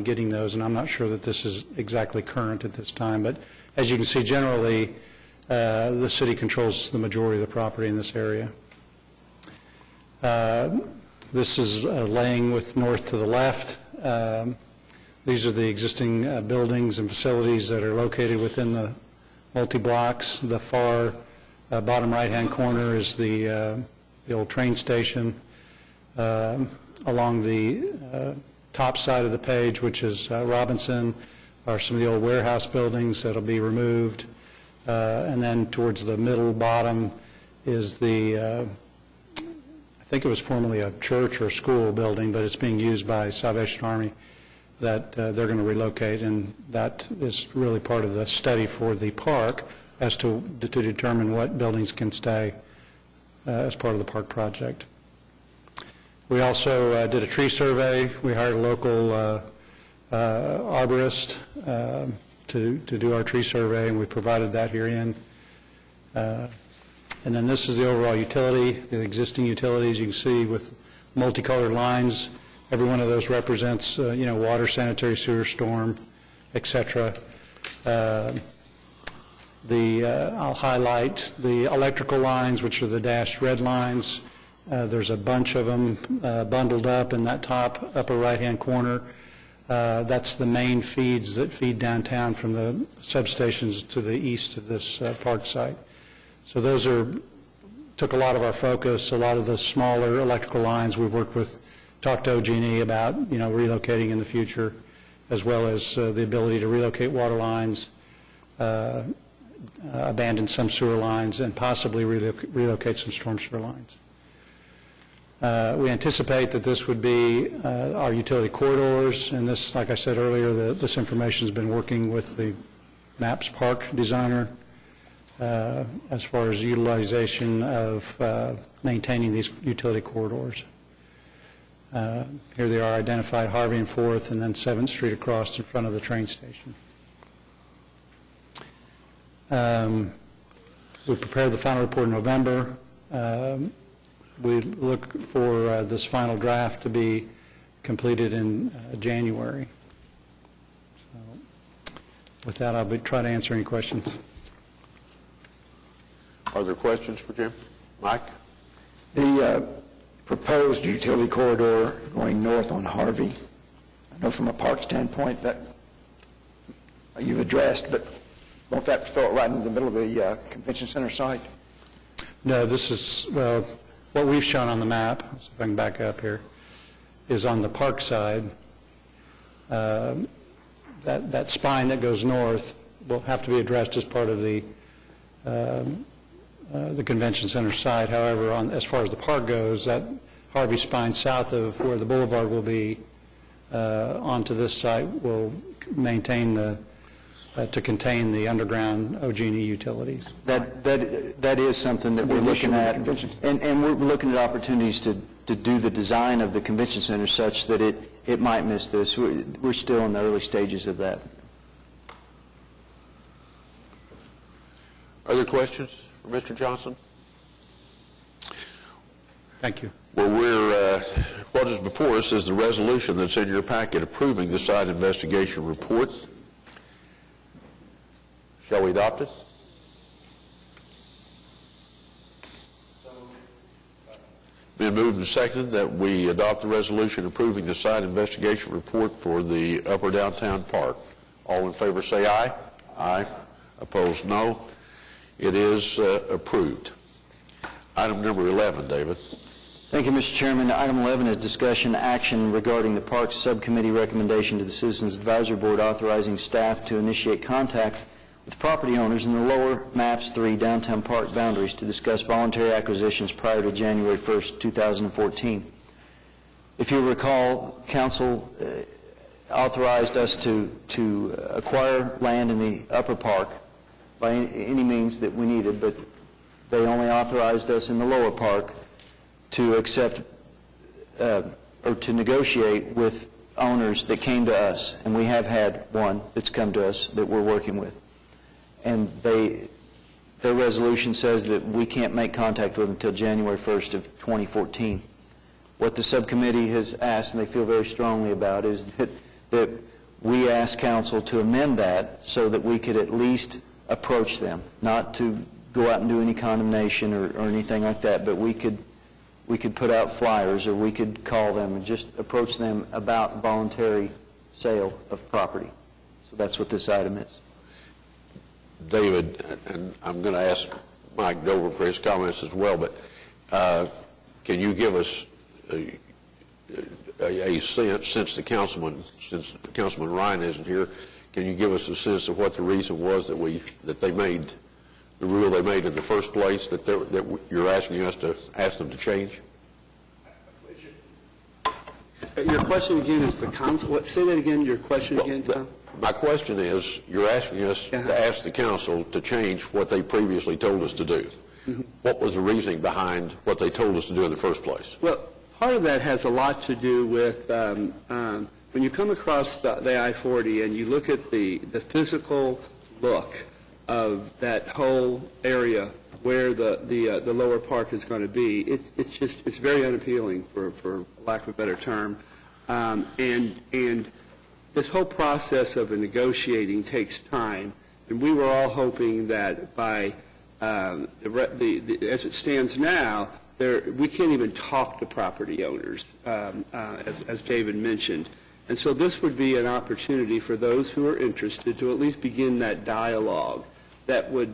getting those, and I'm not sure that this is exactly current at this time. But as you can see, generally, the city controls the majority of the property in this area. This is laying with north to the left. These are the existing buildings and facilities that are located within the multi-blocks. The far bottom right-hand corner is the old train station. Along the top side of the page, which is Robinson, are some of the old warehouse buildings that'll be removed. And then towards the middle bottom is the, I think it was formerly a church or school building, but it's being used by Salvation Army, that they're going to relocate, and that is really part of the study for the park as to determine what buildings can stay as part of the park project. We also did a tree survey. We hired a local arborist to do our tree survey, and we provided that herein. And then this is the overall utility, the existing utilities. You can see with multicolored lines, every one of those represents, water, sanitary, sewer, storm, et cetera. I'll highlight the electrical lines, which are the dashed red lines. There's a bunch of them bundled up in that top upper right-hand corner. That's the main feeds that feed downtown from the substations to the east of this park site. So those took a lot of our focus. A lot of the smaller electrical lines we've talked to OG&E about, relocating in the future, as well as the ability to relocate water lines, abandon some sewer lines, and possibly relocate some storm sewer lines. We anticipate that this would be our utility corridors, and this, like I said earlier, this information has been working with the MAPS park designer as far as utilization of maintaining these utility corridors. Here they are identified, Harvey and 4th, and then 7th Street across in front of the train station. We prepared the final report in November. We look for this final draft to be completed in January. So, with that, I'll try to answer any questions. Are there questions for Jim? Mike? The proposed utility corridor going north on Harvey, I know from a park standpoint that you've addressed, but won't that throw it right in the middle of the convention center site? No, this is, well, what we've shown on the map, so if I can back up here, is on the park side. That spine that goes north will have to be addressed as part of the convention center site. However, as far as the park goes, that Harvey spine south of where the boulevard will be onto this site will maintain to contain the underground OG&E utilities. That is something that we're looking at, and we're looking at opportunities to do the design of the convention center such that it might miss this. We're still in the early stages of that. Other questions for Mr. Johnson? Thank you. Well, what is before us is the resolution that's in your packet approving the site investigation report. Shall we adopt it? Been moved and seconded that we adopt the resolution approving the site investigation report for the Upper Downtown Park. All in favor say aye. Aye. Opposed, no. It is approved. Item number 11, David. Thank you, Mr. Chairman. Item 11 is discussion action regarding the Parks Subcommittee recommendation to the Citizens Advisory Board authorizing staff to initiate contact with property owners in the lower MAPS 3 downtown park boundaries to discuss voluntary acquisitions prior to January 1st, 2014. If you recall, Council authorized us to acquire land in the upper park by any means that we needed, but they only authorized us in the lower park to accept or to negotiate with owners that came to us, and we have had one that's come to us that we're working with. And their resolution says that we can't make contact with them until January 1st of 2014. What the subcommittee has asked, and they feel very strongly about, is that we ask council to amend that so that we could at least approach them, not to go out and do any condemnation or anything like that, but we could we could put out flyers, or we could call them and just approach them about voluntary sale of property. So that's what this item is. David, and I'm going to ask Mike Dover for his comments as well, but can you give us a sense, since Councilman Ryan isn't here, can you give us a sense of what the reason was that they made the rule they made in the first place, that you're asking us to ask them to change? Your question again is the council, say that again, your question again, Tom? My question is, you're asking us to ask the council to change what they previously told us to do. Mm-hmm. What was the reasoning behind what they told us to do in the first place? Well, part of that has a lot to do with when you come across the I-40 and you look at the physical look of that whole area where the lower park is going to be, it's very unappealing, for lack of a better term. And this whole process of negotiating takes time, and we were all hoping that by as it stands now, we can't even talk to property owners, as David mentioned. And so this would be an opportunity for those who are interested to at least begin that dialogue that would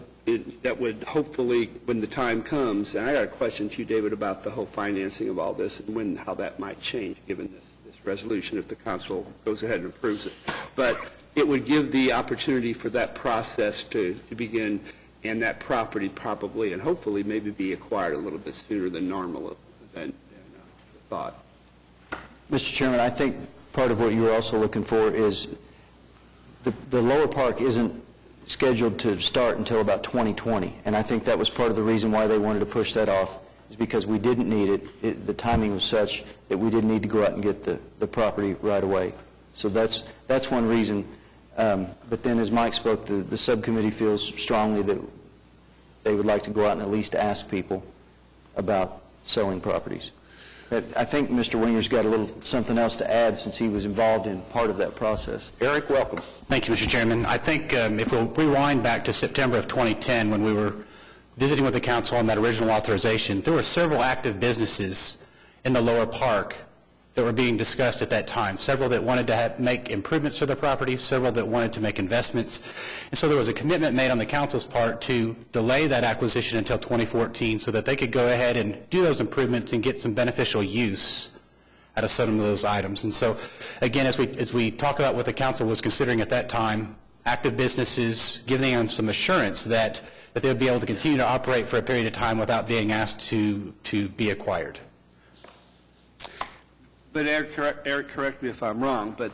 hopefully, when the time comes, and I got a question to you, David, about the whole financing of all this and how that might change given this resolution if the council goes ahead and approves it. But it would give the opportunity for that process to begin, and that property probably and hopefully maybe be acquired a little bit sooner than normal than thought. Mr. Chairman, I think part of what you're also looking for is the lower park isn't scheduled to start until about 2020, and I think that was part of the reason why they wanted to push that off, is because we didn't need it. The timing was such that we didn't need to go out and get the property right away. So that's one reason. But then, as Mike spoke, the subcommittee feels strongly that they would like to go out and at least ask people about selling properties. I think Mr. Winger's got a little something else to add since he was involved in part of that process. Eric, welcome. Thank you, Mr. Chairman. I think if we'll rewind back to September of 2010 when we were visiting with the council on that original authorization, there were several active businesses in the lower park that were being discussed at that time, several that wanted to make improvements to their properties, several that wanted to make investments. And so there was a commitment made on the council's part to delay that acquisition until 2014 so that they could go ahead and do those improvements and get some beneficial use out of some of those items. And so, again, as we talk about what the council was considering at that time, active businesses, giving them some assurance that they would be able to continue to operate for a period of time without being asked to be acquired. But Eric, correct me if I'm wrong, but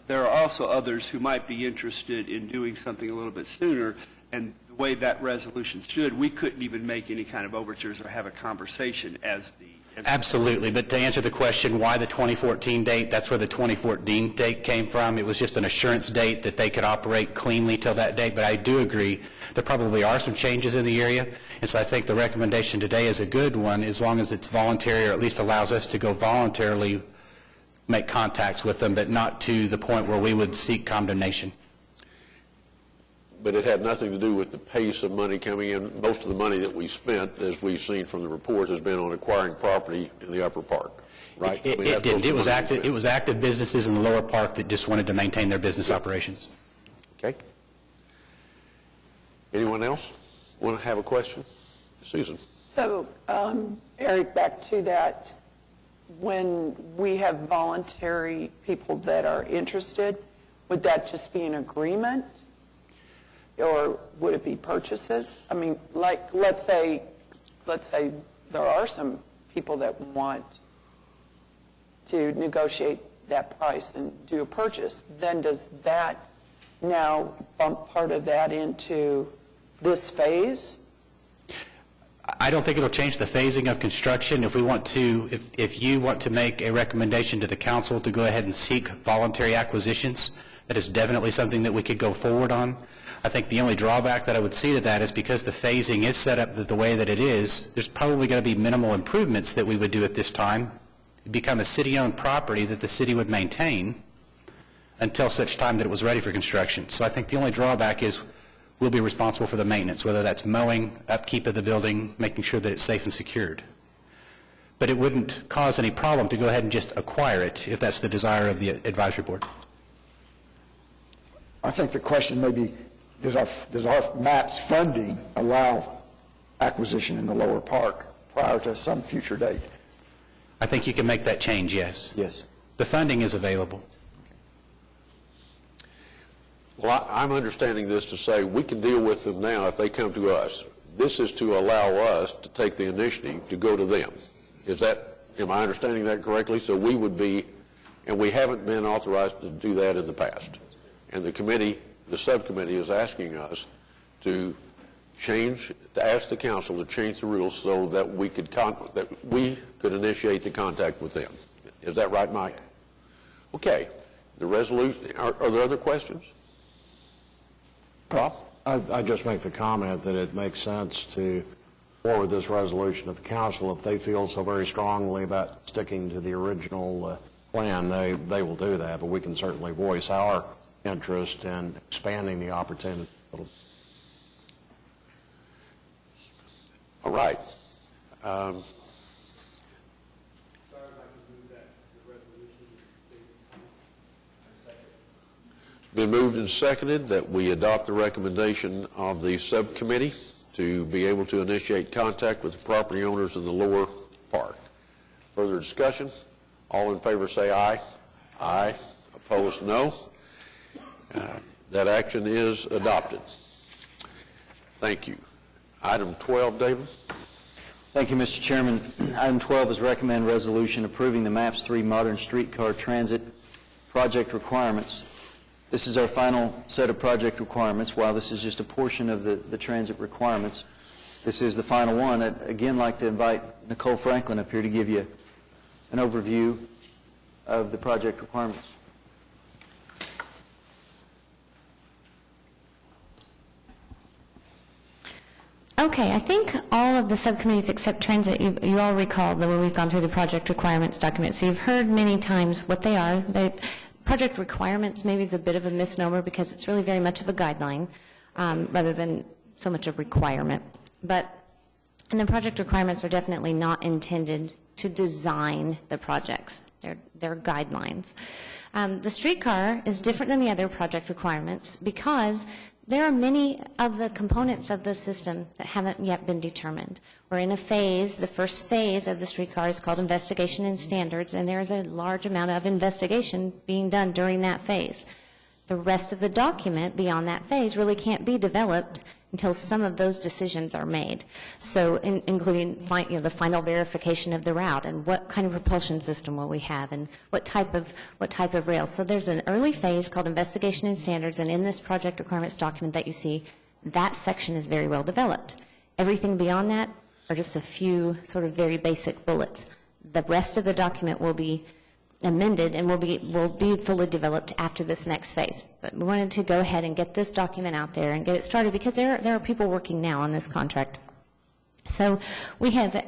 there are also others who might be interested in doing something a little bit sooner, and the way that resolution stood, we couldn't even make any kind of overtures or have a conversation as the... Absolutely, but to answer the question, why the 2014 date, that's where the 2014 date came from. It was just an assurance date that they could operate cleanly till that date, but I do agree there probably are some changes in the area, and so I think the recommendation today is a good one as long as it's voluntary, or at least allows us to go voluntarily make contacts with them, but not to the point where we would seek condemnation. But it had nothing to do with the pace of money coming in. Most of the money that we spent, as we've seen from the report, has been on acquiring property in the upper park, right? It didn't. It was active businesses in the lower park that just wanted to maintain their business operations. Okay. Anyone else want to have a question? Susan. So, Eric, back to that, when we have voluntary people that are interested, would that just be an agreement? Or would it be purchases? I mean, like, let's say there are some people that want to negotiate that price and do a purchase. Then does that now bump part of that into this phase? I don't think it'll change the phasing of construction. If we want to, if you want to make a recommendation to the council to go ahead and seek voluntary acquisitions, that is definitely something that we could go forward on. I think the only drawback that I would see to that is because the phasing is set up the way that it is, there's probably going to be minimal improvements that we would do at this time. It'd become a city-owned property that the city would maintain until such time that it was ready for construction. So I think the only drawback is we'll be responsible for the maintenance, whether that's mowing, upkeep of the building, making sure that it's safe and secured. but it wouldn't cause any problem to go ahead and just acquire it if that's the desire of the advisory board. I think the question may be, does our MAPS funding allow acquisition in the lower park prior to some future date? I think you can make that change, yes. Yes. The funding is available. Well, I'm understanding this to say we can deal with them now if they come to us. This is to allow us to take the initiative to go to them. Am I understanding that correctly? So we would be, and we haven't been authorized to do that in the past. And the subcommittee is asking us to ask the council to change the rules so that we could initiate the contact with them. Is that right, Mike? Okay. The resolution, are there other questions? Rob? I'd just make the comment that it makes sense to forward this resolution to the council. If they feel so very strongly about sticking to the original plan, they will do that, but we can certainly voice our interest in expanding the opportunity. All right. It's been moved and seconded that we adopt the recommendation of the subcommittee to be able to initiate contact with the property owners in the lower park. Further discussion? All in favor say aye. Aye. Opposed, no. That action is adopted. Thank you. Item 12, David. Thank you, Mr. Chairman. Item 12 is recommend resolution approving the MAPS 3 modern streetcar transit project requirements. This is our final set of project requirements. While this is just a portion of the transit requirements, this is the final one. I'd again like to invite Nicole Franklin up here to give you an overview of the project requirements. Okay, I think all of the subcommittees except Transit, you all recall that when we've gone through the project requirements document. So you've heard many times what they are. Project requirements maybe is a bit of a misnomer because it's really very much of a guideline rather than so much a requirement. And the project requirements are definitely not intended to design the projects. They're guidelines. The streetcar is different than the other project requirements because there are many of the components of the system that haven't yet been determined. We're in a phase, the first phase of the streetcar is called investigation and standards, and there is a large amount of investigation being done during that phase. The rest of the document beyond that phase really can't be developed until some of those decisions are made. So including the final verification of the route and what kind of propulsion system will we have and what type of rail. So there's an early phase called investigation and standards, and in this project requirements document that you see, that section is very well developed. Everything beyond that are just a few sort of very basic bullets. The rest of the document will be amended and will be fully developed after this next phase. But we wanted to go ahead and get this document out there and get it started because there are people working now on this contract. So we have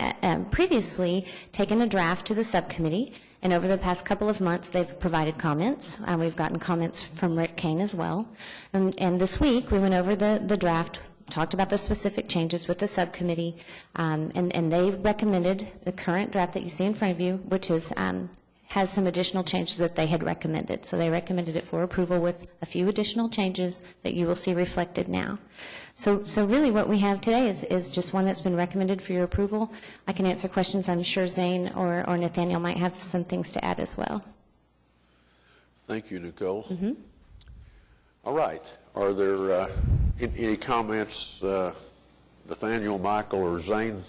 previously taken a draft to the subcommittee, and over the past couple of months they've provided comments. We've gotten comments from Rick Kane as well. And this week we went over the draft, talked about the specific changes with the subcommittee, and they recommended the current draft that you see in front of you, which is has some additional changes that they had recommended. So they recommended it for approval with a few additional changes that you will see reflected now. So really what we have today is just one that's been recommended for your approval. I can answer questions. I'm sure Zane or Nathaniel might have some things to add as well. Thank you, Nicole. Mm-hmm. All right. Are there any comments, Nathaniel, Michael, or Zane?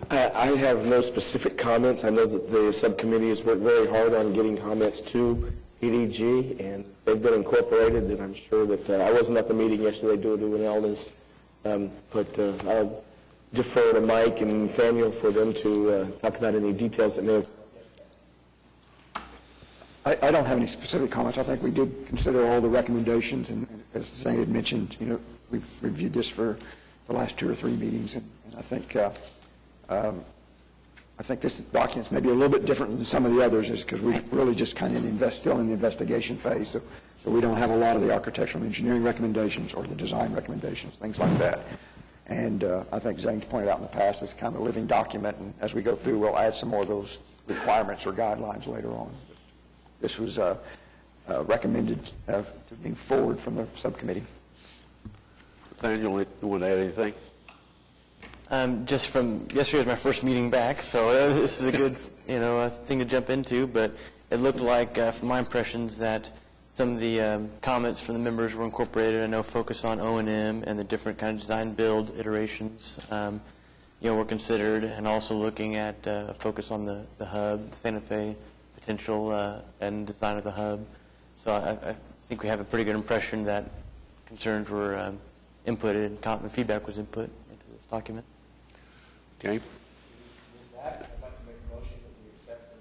I have no specific comments. I know that the subcommittee has worked very hard on getting comments to PDG, and they've been incorporated, and I'm sure that I wasn't at the meeting yesterday due to an illness, but I'll defer to Mike and Nathaniel for them to talk about any details that may have. I don't have any specific comments. I think we did consider all the recommendations, and as Zane had mentioned, we've reviewed this for the last 2 or 3 meetings, and I think this document may be a little bit different than some of the others, is because we're really just kind of still in the investigation phase, so we don't have a lot of the architectural and engineering recommendations or the design recommendations, things like that. And I think Zane's pointed out in the past, it's kind of a living document, and as we go through, we'll add some more of those requirements or guidelines later on. This was recommended to move forward from the subcommittee. Nathaniel, you want to add anything? Just from yesterday was my first meeting back, so this is a good, thing to jump into. But it looked like, from my impressions, that some of the comments from the members were incorporated. I know focus on O&M and the different kind of design build iterations, were considered, and also looking at focus on the hub, the Santa Fe potential and design of the hub. So I think we have a pretty good impression that concerns were inputted and feedback was input into this document. Okay. With that, I'd like to make a motion that we accept the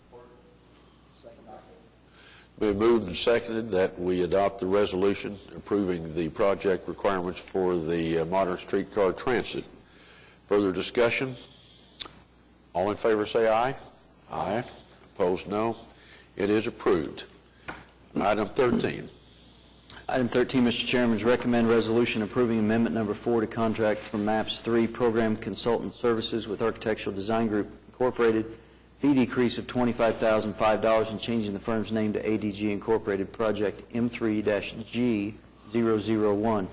report. Second document. Been moved and seconded that we adopt the resolution approving the project requirements for the modern streetcar transit. Further discussion? All in favor say aye. Aye. Opposed, no. It is approved. Item 13. Item 13, Mr. Chairman, is recommend resolution approving amendment number 4 to contract for MAPS 3 Program Consultant Services with Architectural Design Group Incorporated, fee decrease of $25,005 and changing the firm's name to ADG Incorporated, project M3-G001.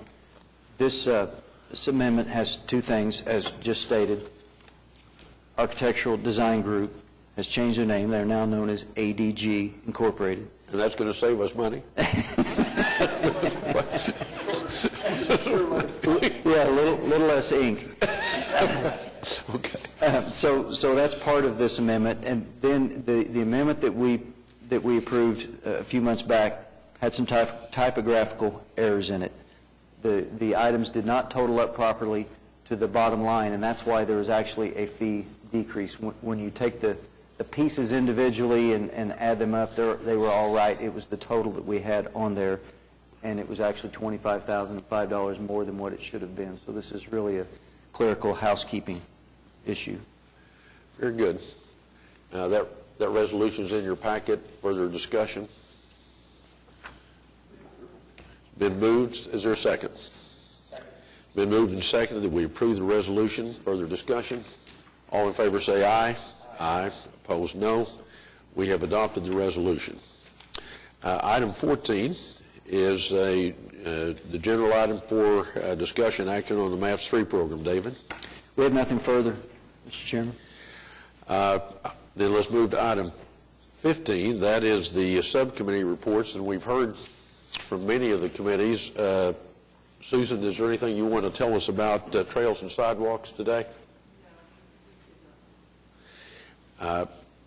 This amendment has two things, as just stated. Architectural Design Group has changed their name. They are now known as ADG Incorporated. And that's going to save us money? Yeah, a little less ink. Okay. So that's part of this amendment, and then the amendment that we approved a few months back had some typographical errors in it. The items did not total up properly to the bottom line, and that's why there was actually a fee decrease. When you take the pieces individually and add them up, they were all right. It was the total that we had on there, and it was actually $25,005 more than what it should have been. So this is really a clerical housekeeping issue. Very good. That resolution is in your packet. Further discussion? Been moved. Is there a second? Second. Been moved and seconded that we approve the resolution. Further discussion? All in favor say aye. Aye. Opposed, no. We have adopted the resolution. Item 14 is the general item for discussion action on the MAPS 3 program. David? We have nothing further, Mr. Chairman. Then let's move to item 15. That is the subcommittee reports, and we've heard from many of the committees. Susan, is there anything you want to tell us about trails and sidewalks today?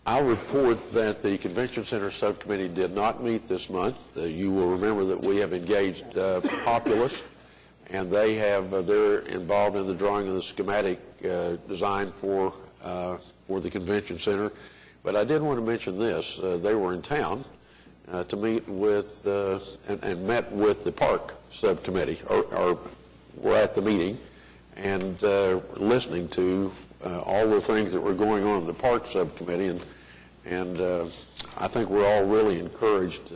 I'll report that the Convention Center Subcommittee did not meet this month. You will remember that we have engaged Populous, and they're involved in the drawing of the schematic design for the Convention Center. But I did want to mention this. They were in town to meet with and met with the Park Subcommittee, or were at the meeting, and listening to all the things that were going on in the Park Subcommittee, and I think we're all really encouraged,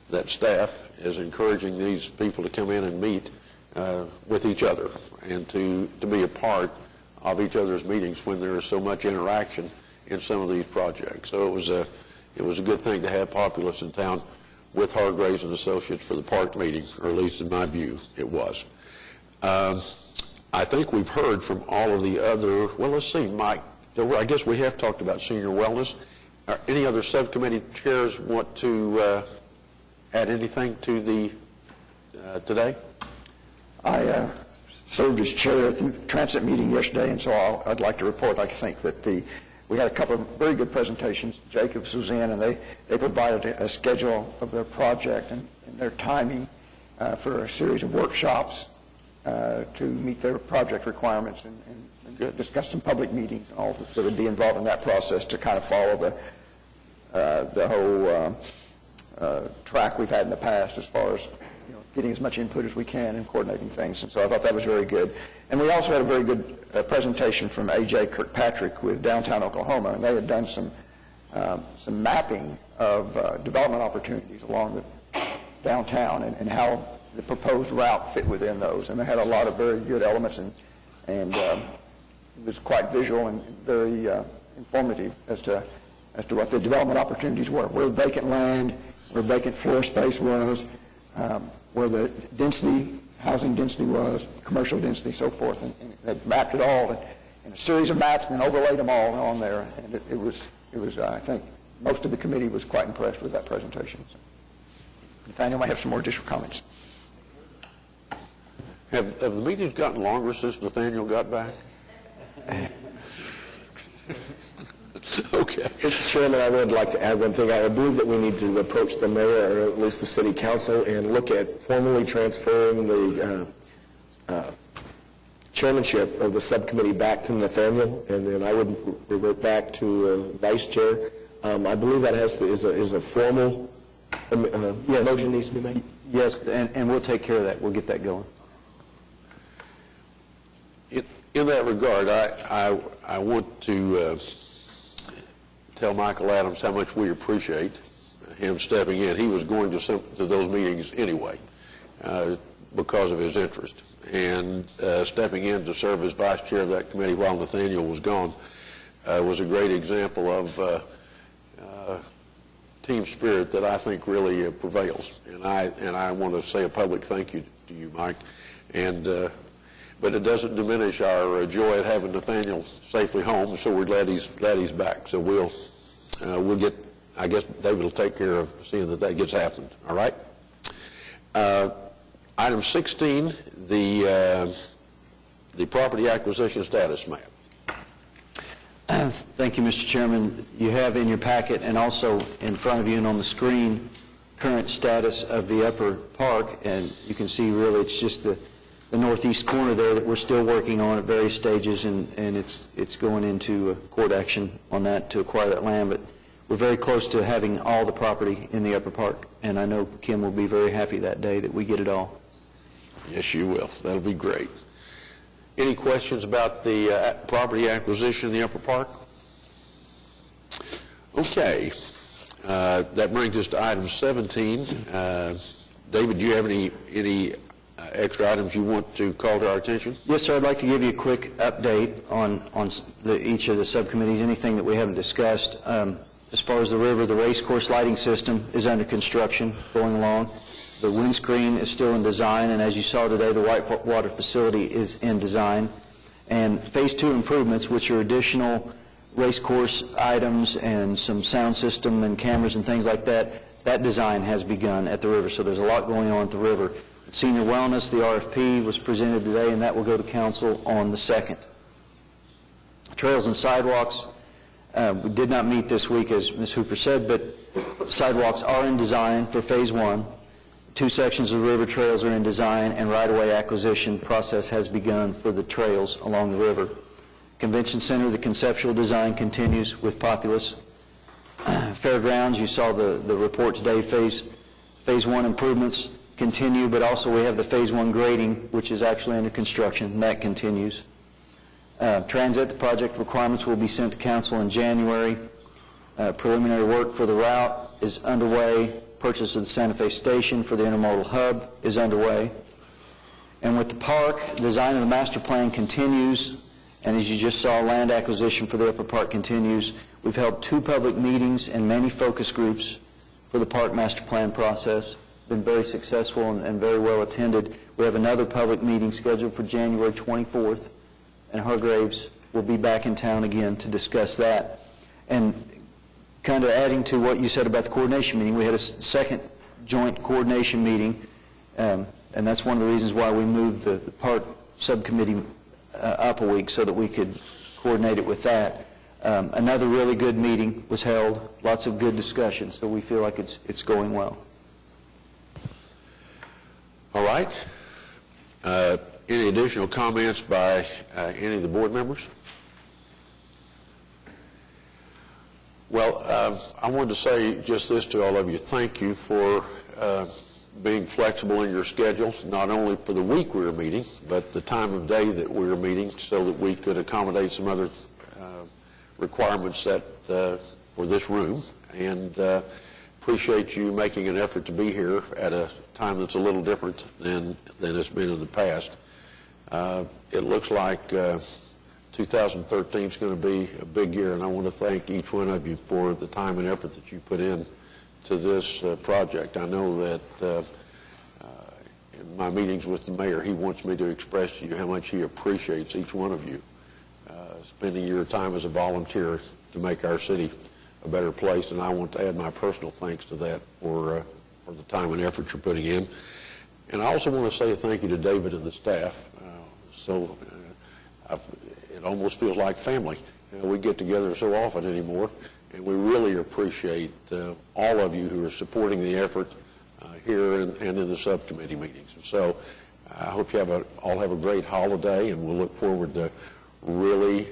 that staff is encouraging these people to come in and meet with each other and to be a part of each other's meetings when there is so much interaction in some of these projects. So it was a good thing to have Populous in town with Hargraves and Associates for the park meeting, or at least in my view, it was. I think we've heard from all of the other, well, let's see, Mike, I guess we have talked about senior wellness. Any other subcommittee chairs want to add anything to the today? I served as chair at the transit meeting yesterday, and so I'd like to report. I think that we had a couple of very good presentations. Jacobs was in, and they provided a schedule of their project and their timing for a series of workshops to meet their project requirements and discuss some public meetings and all that would be involved in that process to kind of follow the whole track we've had in the past as far as getting as much input as we can and coordinating things. And so I thought that was very good. And we also had a very good presentation from A.J. Kirkpatrick with Downtown Oklahoma, and they had done some mapping of development opportunities along the downtown and how the proposed route fit within those, and they had a lot of very good elements, and it was quite visual and very informative as to what the development opportunities were, where vacant land, where vacant floor space was, where the density, housing density was, commercial density, so forth, and they mapped it all in a series of maps and then overlaid them all on there, and it was I think most of the committee was quite impressed with that presentation. So, Nathaniel may have some more additional comments. Have the meetings gotten longer since Nathaniel got back? Okay. Mr. Chairman, I would like to add one thing. I believe that we need to approach the mayor, or at least the city council, and look at formally transferring the chairmanship of the subcommittee back to Nathaniel, and then I would revert back to vice chair. I believe that is a formal motion needs to be made. Yes, and we'll take care of that. We'll get that going. In that regard, I want to tell Michael Adams how much we appreciate him stepping in. He was going to those meetings anyway because of his interest. And stepping in to serve as vice chair of that committee while Nathaniel was gone was a great example of team spirit that I think really prevails. And I want to say a public thank you to you, Mike. But it doesn't diminish our joy at having Nathaniel safely home, so we're glad he's back. So we'll get, I guess David will take care of seeing that gets happened. All right? Item 16, the property acquisition status map. Thank you, Mr. Chairman. You have in your packet and also in front of you and on the screen current status of the upper park, and you can see really it's just the northeast corner there that we're still working on at various stages, and it's going into court action on that to acquire that land. But we're very close to having all the property in the upper park, and I know Kim will be very happy that day that we get it all. Yes, you will. That'll be great. Any questions about the property acquisition in the upper park? Okay. That brings us to item 17. David, do you have any extra items you want to call to our attention? Yes, sir. I'd like to give you a quick update on each of the subcommittees, anything that we haven't discussed. As far as the river, the race course lighting system is under construction, going along. The windscreen is still in design, and as you saw today, the whitewater facility is in design. And Phase 2 improvements, which are additional race course items and some sound system and cameras and things like that, that design has begun at the river. So there's a lot going on at the river. Senior Wellness, the RFP was presented today, and that will go to council on the 2nd. Trails and sidewalks, we did not meet this week, as Ms. Hooper said, but sidewalks are in design for Phase 1. 2 sections of the river trails are in design, and right-of-way acquisition process has begun for the trails along the river. Convention Center, the conceptual design continues with Populous. Fairgrounds, you saw the report today, Phase 1 improvements continue, but also we have the Phase 1 grading, which is actually under construction, and that continues. Transit, the project requirements will be sent to council in January. Preliminary work for the route is underway. Purchase of the Santa Fe station for the intermodal hub is underway. And with the park, design of the master plan continues, and as you just saw, land acquisition for the upper park continues. We've held 2 public meetings and many focus groups for the park master plan process. Been very successful and very well attended. We have another public meeting scheduled for January 24th, and Hargraves will be back in town again to discuss that. And kind of adding to what you said about the coordination meeting, we had a second joint coordination meeting, and that's one of the reasons why we moved the park subcommittee up a week, so that we could coordinate it with that. Another really good meeting was held, lots of good discussion, so we feel like it's going well. All right. Any additional comments by any of the board members? Well, I wanted to say just this to all of you. Thank you for being flexible in your schedule, not only for the week we were meeting, but the time of day that we were meeting, so that we could accommodate some other requirements that for this room. And appreciate you making an effort to be here at a time that's a little different than it's been in the past. It looks like 2013 is going to be a big year, and I want to thank each one of you for the time and effort that you put in to this project. I know that in my meetings with the mayor, he wants me to express to you how much he appreciates each one of you spending your time as a volunteer to make our city a better place, and I want to add my personal thanks to that for the time and effort you're putting in. And I also want to say a thank you to David and the staff. It almost feels like family. We get together so often anymore, and we really appreciate all of you who are supporting the effort here and in the subcommittee meetings. And so I hope you all have a great holiday, and we'll look forward to really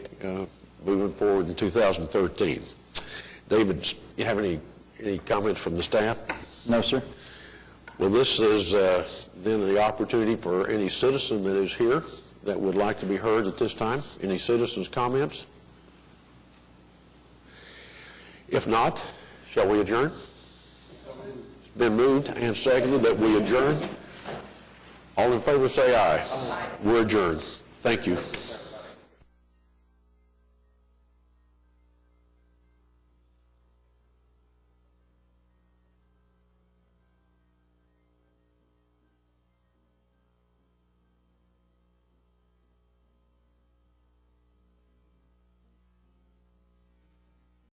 moving forward in 2013. David, you have any comments from the staff? No, sir. Well, this is then the opportunity for any citizen that is here that would like to be heard at this time. Any citizens' comments? If not, shall we adjourn? It's been moved and seconded that we adjourn. All in favor say aye. We're adjourned. Thank you.